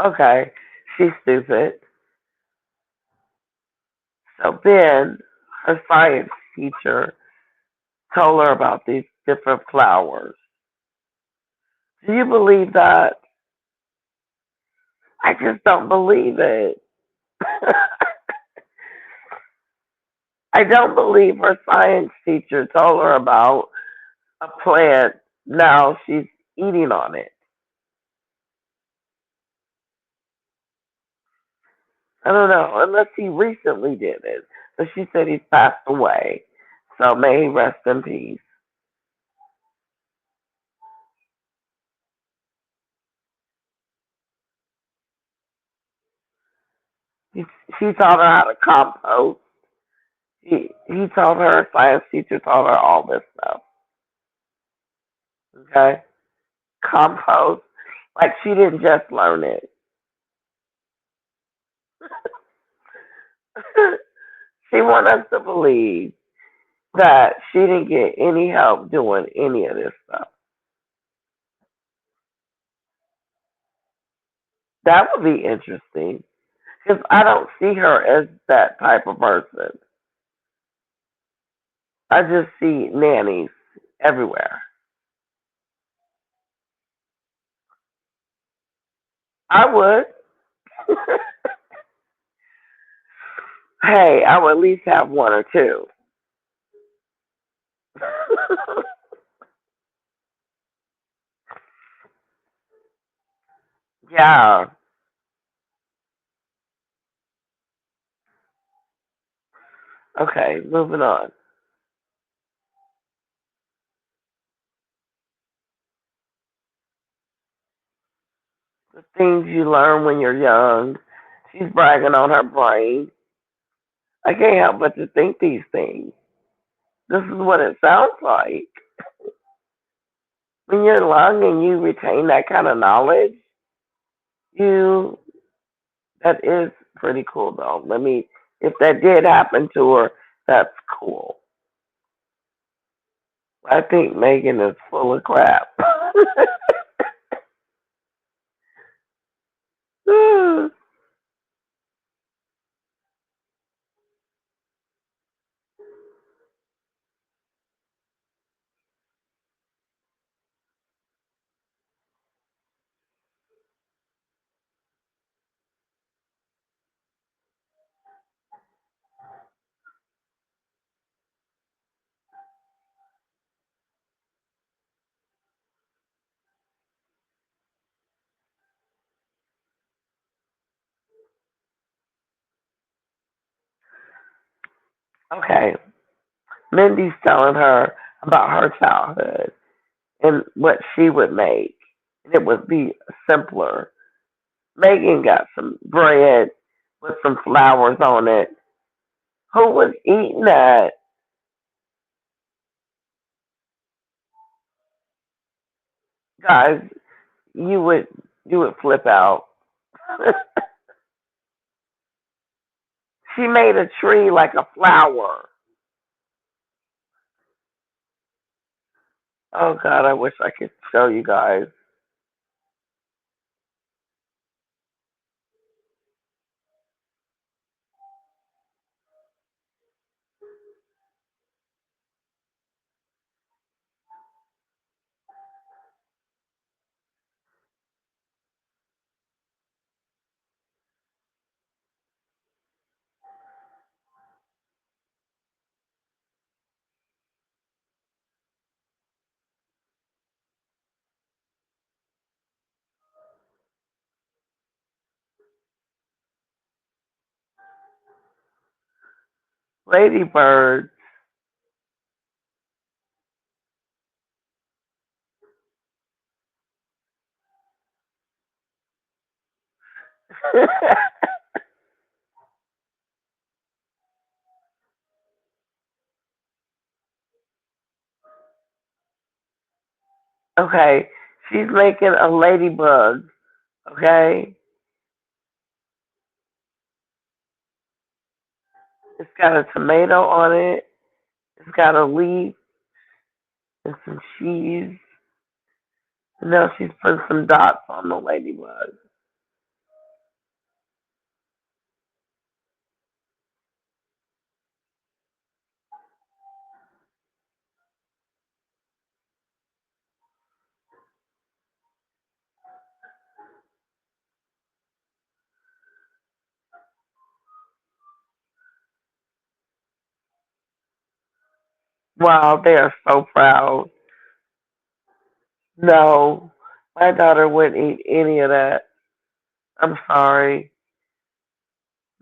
Okay, she's stupid. So Ben, her science teacher, told her about these different flowers. Do you believe that? I just don't believe it. I don't believe her science teacher told her about a plant. Now she's eating on it. I don't know, unless he recently did it. But she said he's passed away. So may he rest in peace. He, she taught her how to compost. He told her, science teacher told her all this stuff. Okay? Compost. Like she didn't just learn it. She wants us to believe that she didn't get any help doing any of this stuff. That would be interesting because I don't see her as that type of person. I just see nannies everywhere. I would. Hey, I would at least have one or two. Yeah. Okay, moving on. The things you learn when you're young. She's bragging on her brain. I can't help but to think these things. This is what it sounds like. When you're young and you retain that kind of knowledge, you that is pretty cool though. Let me if that did happen to her, that's cool. I think Megan is full of crap. Okay. Mindy's telling her about her childhood and what she would make. And it would be simpler. Megan got some bread with some flowers on it. Who was eating that? Guys, you would you would flip out. She made a tree like a flower. Oh God, I wish I could show you guys. Ladybird. Okay, she's making a ladybug. Okay, it's got a tomato on it. It's got a leaf and some cheese. And now she's putting some dots on the ladybug. Wow, they are so proud. No, my daughter wouldn't eat any of that. I'm sorry.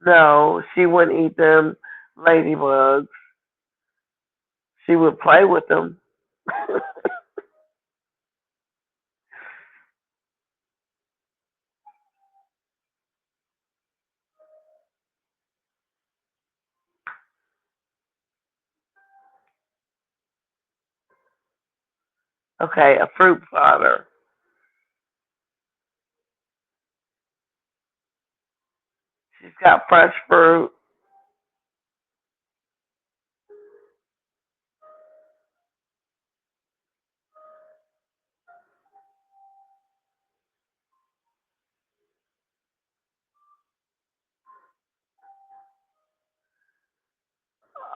No, she wouldn't eat them ladybugs. She would play with them. Okay, a fruit platter. She's got fresh fruit.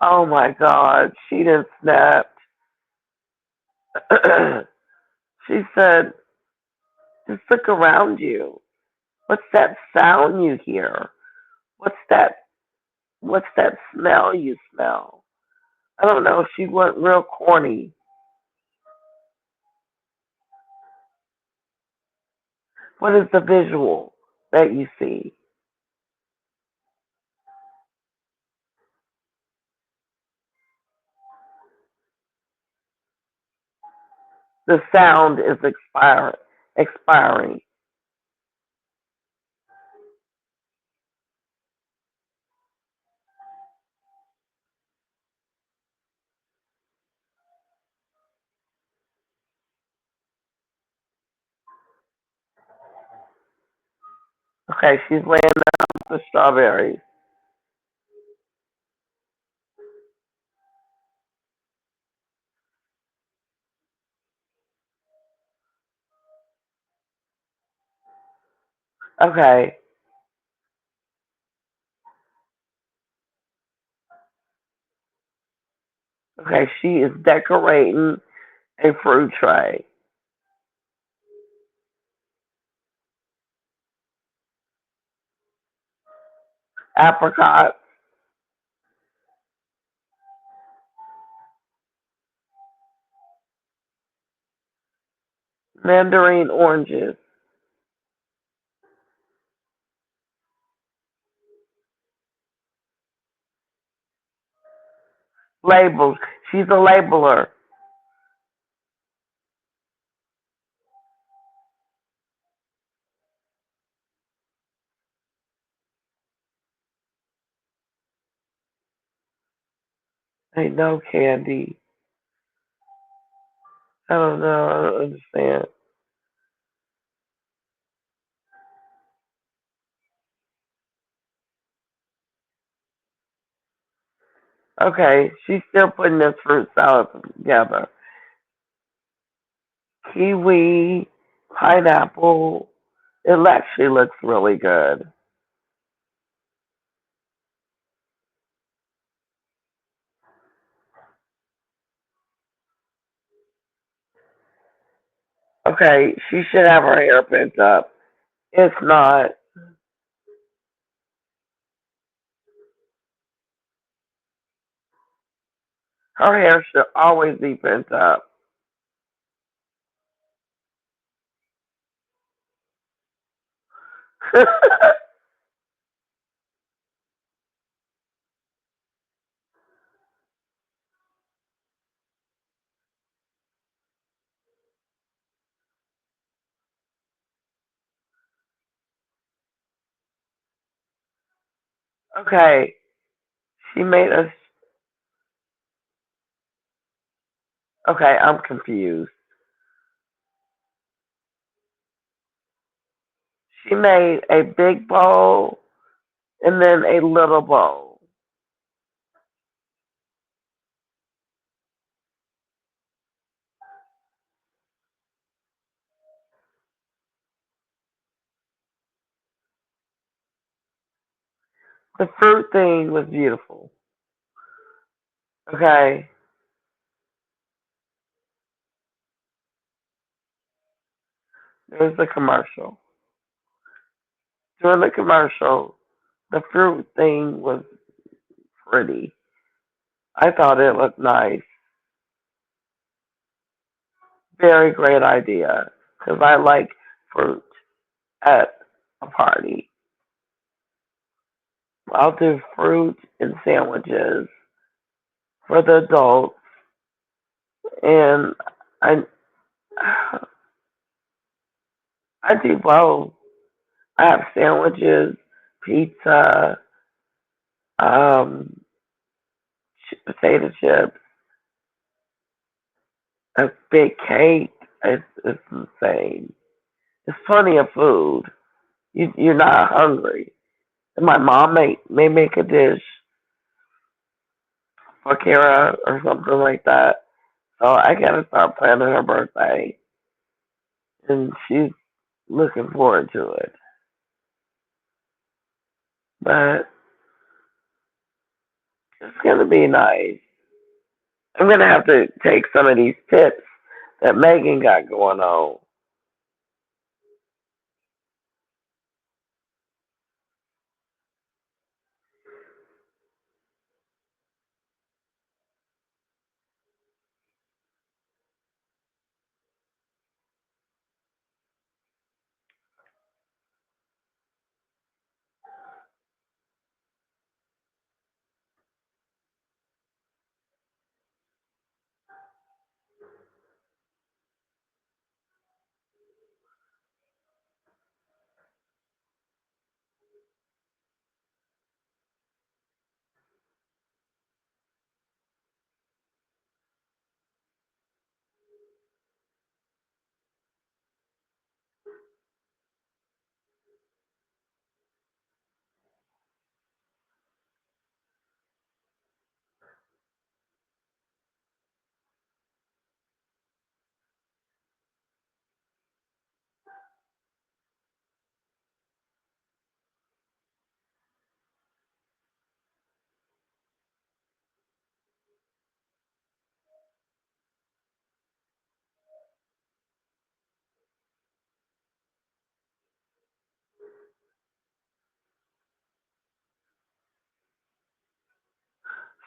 Oh my God, she done snapped. She said, just look around you. What's that sound you hear? What's that what's that smell you smell? I don't know, she went real corny. What is the visual that you see? The sound is expiring. Okay, she's laying out the strawberries. Okay. Okay, she is decorating a fruit tray. Apricot, mandarin oranges, labels. She's a labeler. Ain't no candy. I don't know. I don't understand. Okay, she's still putting this fruit salad together. Kiwi, pineapple. It actually looks really good. Okay, she should have her hair picked up. If not, her hair should always be picked up. Okay, she made us. Okay, I'm confused. She made a big bowl and then a little bowl. The fruit thing was beautiful. Okay, there's the commercial. During the commercial, the fruit thing was pretty. I thought it looked nice. Very great idea. Because I like fruit at a party. I'll do fruit and sandwiches for the adults. And I, I do both. I have sandwiches, pizza, um, potato chips. a big cake. It's insane. It's plenty of food. You're not hungry. And my mom may make a dish for Kara or something like that. So I gotta start planning her birthday, and she's looking forward to it. But it's gonna be nice. I'm gonna have to take some of these tips that Megan got going on.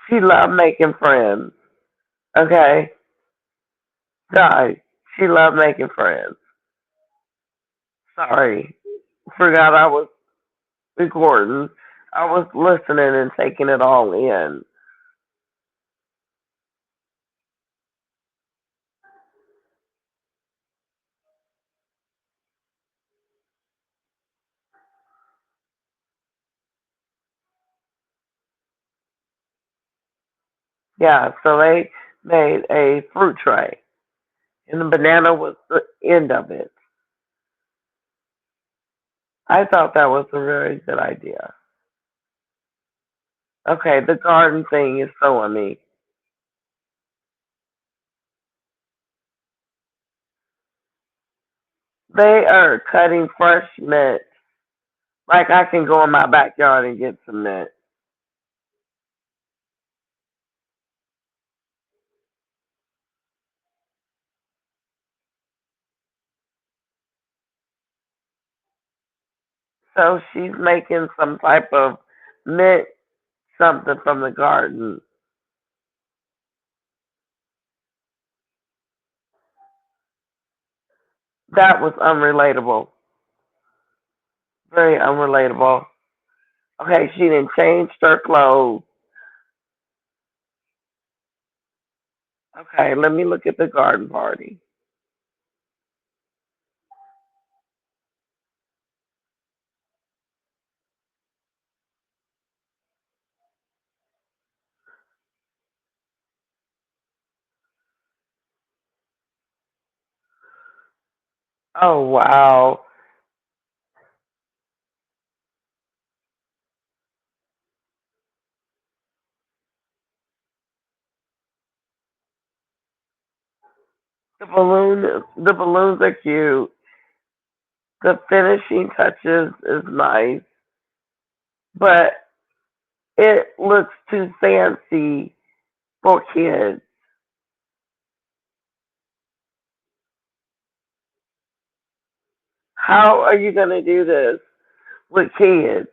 She loved making friends. Okay, guys, she loved making friends. Sorry, forgot I was recording. I was listening and taking it all in. Yeah, so they made a fruit tray, and the banana was the end of it. I thought that was a very good idea. Okay, the garden thing is throwing me. They are cutting fresh mint. Like I can go in my backyard and get some mint. So she's making some type of mint something from the garden. That was unrelatable. Very unrelatable. Okay, she didn't change her clothes. Okay, let me look at the garden party. Oh wow. The balloons are cute. The finishing touches is nice, but it looks too fancy for kids. How are you gonna do this with kids?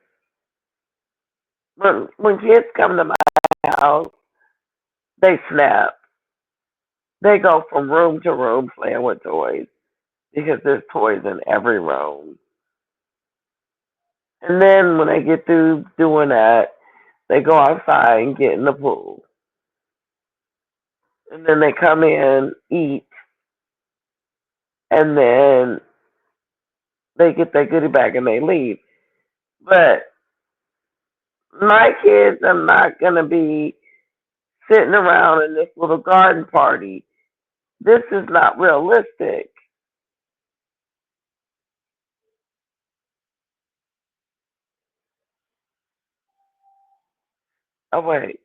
When kids come to my house, they snap. They go from room to room playing with toys because there's toys in every room. And then when they get through doing that, they go outside and get in the pool. And then they come in, eat, and then they get their goodie bag and they leave. But my kids are not going to be sitting around in this little garden party This is not realistic. Oh wait.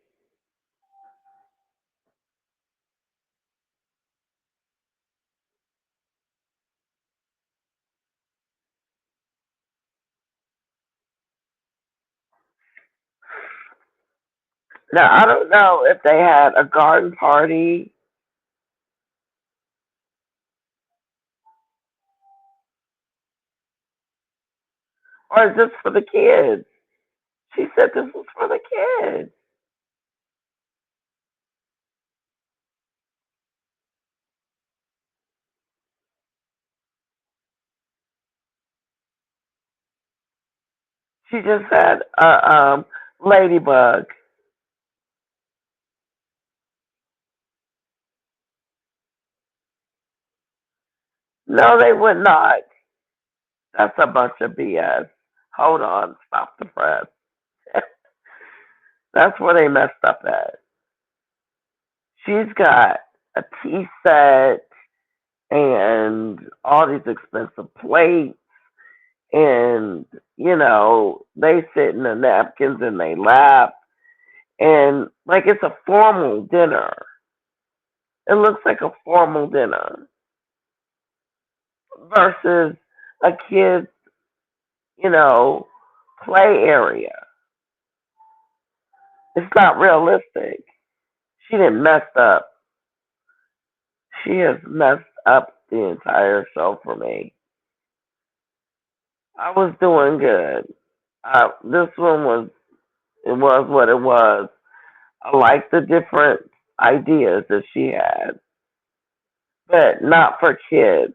Now I don't know if they had a garden party or is this for the kids? She said this was for the kids. She just said ladybug. No, they would not. That's a bunch of BS. Hold on, stop the press. That's where they messed up at. She's got a tea set and all these expensive plates, and they sit in the napkins in their lap, and like it's a formal dinner. It looks like a formal dinner versus a kid's, you know, play area. It's not realistic. She didn't mess up. She has messed up the entire show for me. I was doing good. This one was, it was what it was. I like the different ideas that she had, but not for kids.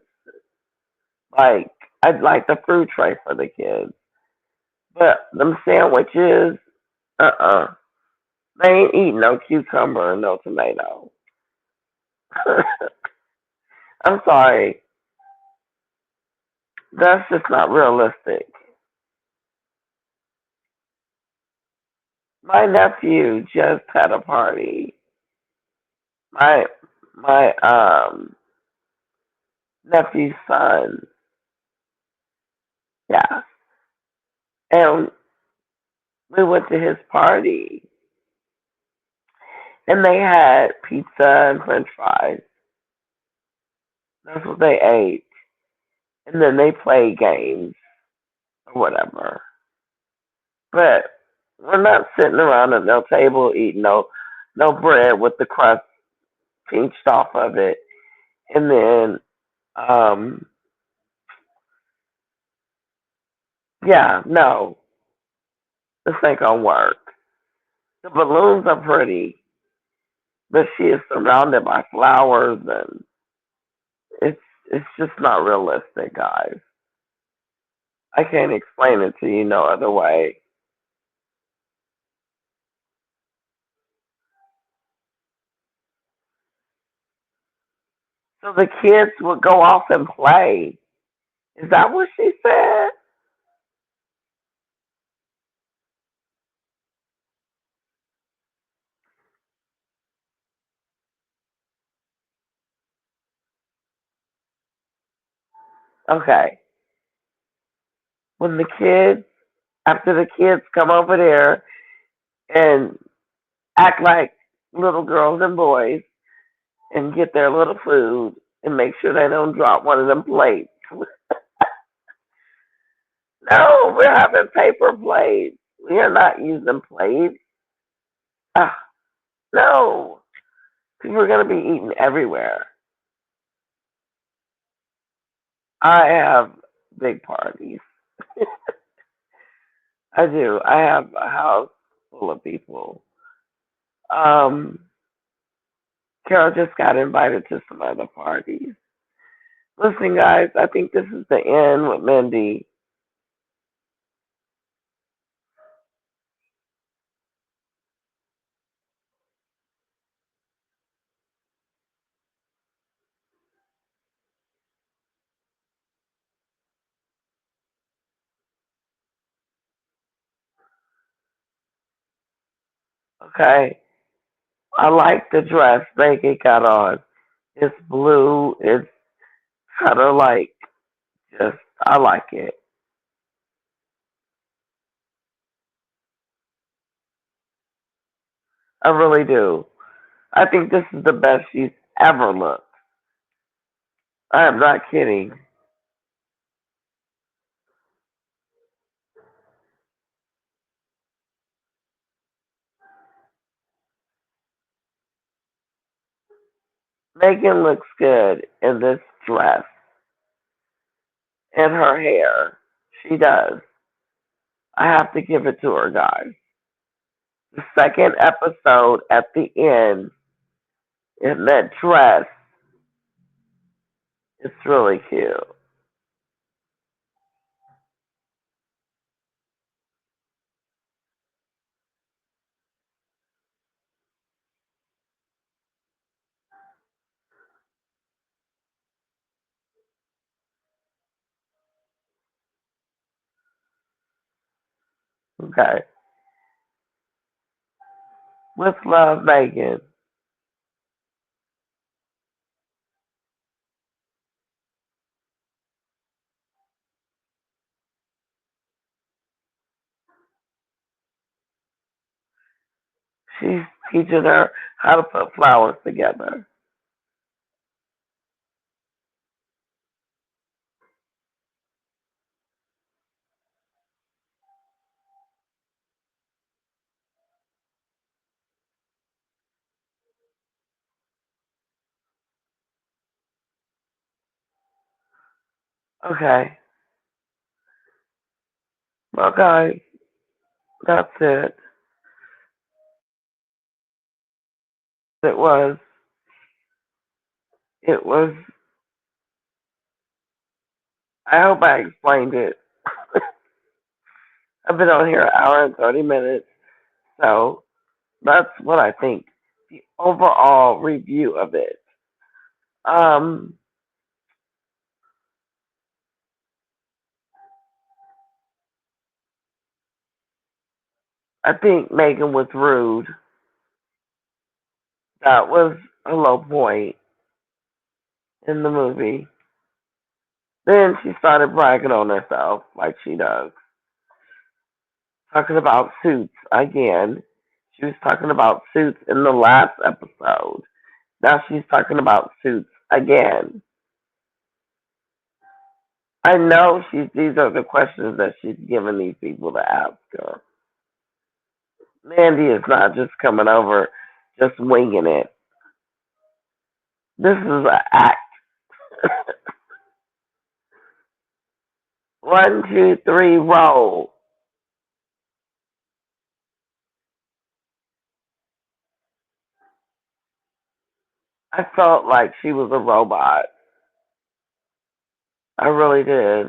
Like, I'd like the fruit tray for the kids, but them sandwiches, uh-uh. They ain't eating no cucumber and no tomato. I'm sorry. That's just not realistic. My nephew just had a party. My nephew's son. Yeah. And we went to his party and they had pizza and french fries. That's what they ate. And then they played games or whatever. But we're not sitting around at no table eating no bread with the crust pinched off of it. And then um yeah, no, this ain't gonna work. The balloons are pretty, but she is surrounded by flowers and it's just not realistic, guys. I can't explain it to you no other way. So the kids would go off and play. Is that what she said? Okay. When the kids, after the kids come over there and act like little girls and boys and get their little food and make sure they don't drop one of them plates. No, we're having paper plates. We are not using plates. Ah, no. People are going to be eating everywhere. I have big parties. I do. I have a house full of people. Um, Carol just got invited to some other parties. Listen, guys, I think this is the end with Mindy. Okay, I like the dress Becky got on. It's blue. It's kind of like just, I like it. I really do. I think this is the best she's ever looked. I am not kidding. Megan looks good in this dress and her hair. She does. I have to give it to her, guys. The second episode at the end in that dress, it's really cute. Okay. With love, Megan. She's teaching her how to put flowers together. Okay. Well, guys, that's it. It was, it was, I hope I explained it. I've been on here an hour and 30 minutes, so that's what I think. The overall review of it. Um, I think Megan was rude. That was a low point in the movie. Then she started bragging on herself like she does. Talking about suits again. She was talking about suits in the last episode. Now she's talking about suits again. I know these are the questions that she's giving these people to ask her. Mandy is not just coming over, just winging it. This is an act. One, two, three, roll. I felt like she was a robot. I really did.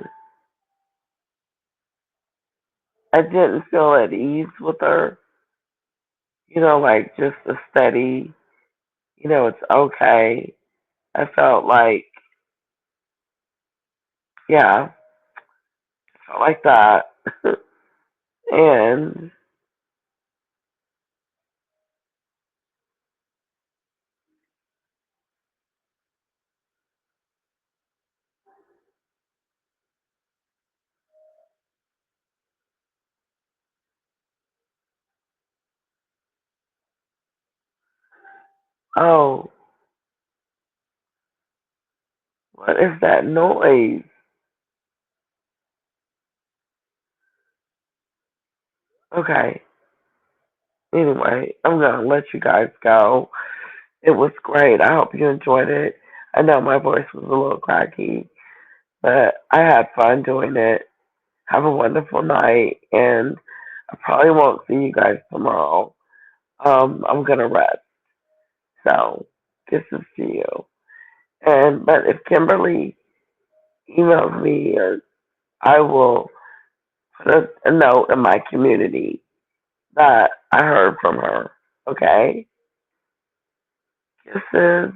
I didn't feel at ease with her. Like just a steady, it's okay. I felt like, yeah, I felt like that. And, oh, what is that noise? Okay. Anyway, I'm going to let you guys go. It was great. I hope you enjoyed it. I know my voice was a little cracky, but I had fun doing it. Have a wonderful night, and I probably won't see you guys tomorrow. I'm gonna rest. So kisses to you. And but if Kimberly emails me, or I will put a note in my community that I heard from her. Okay. Kisses.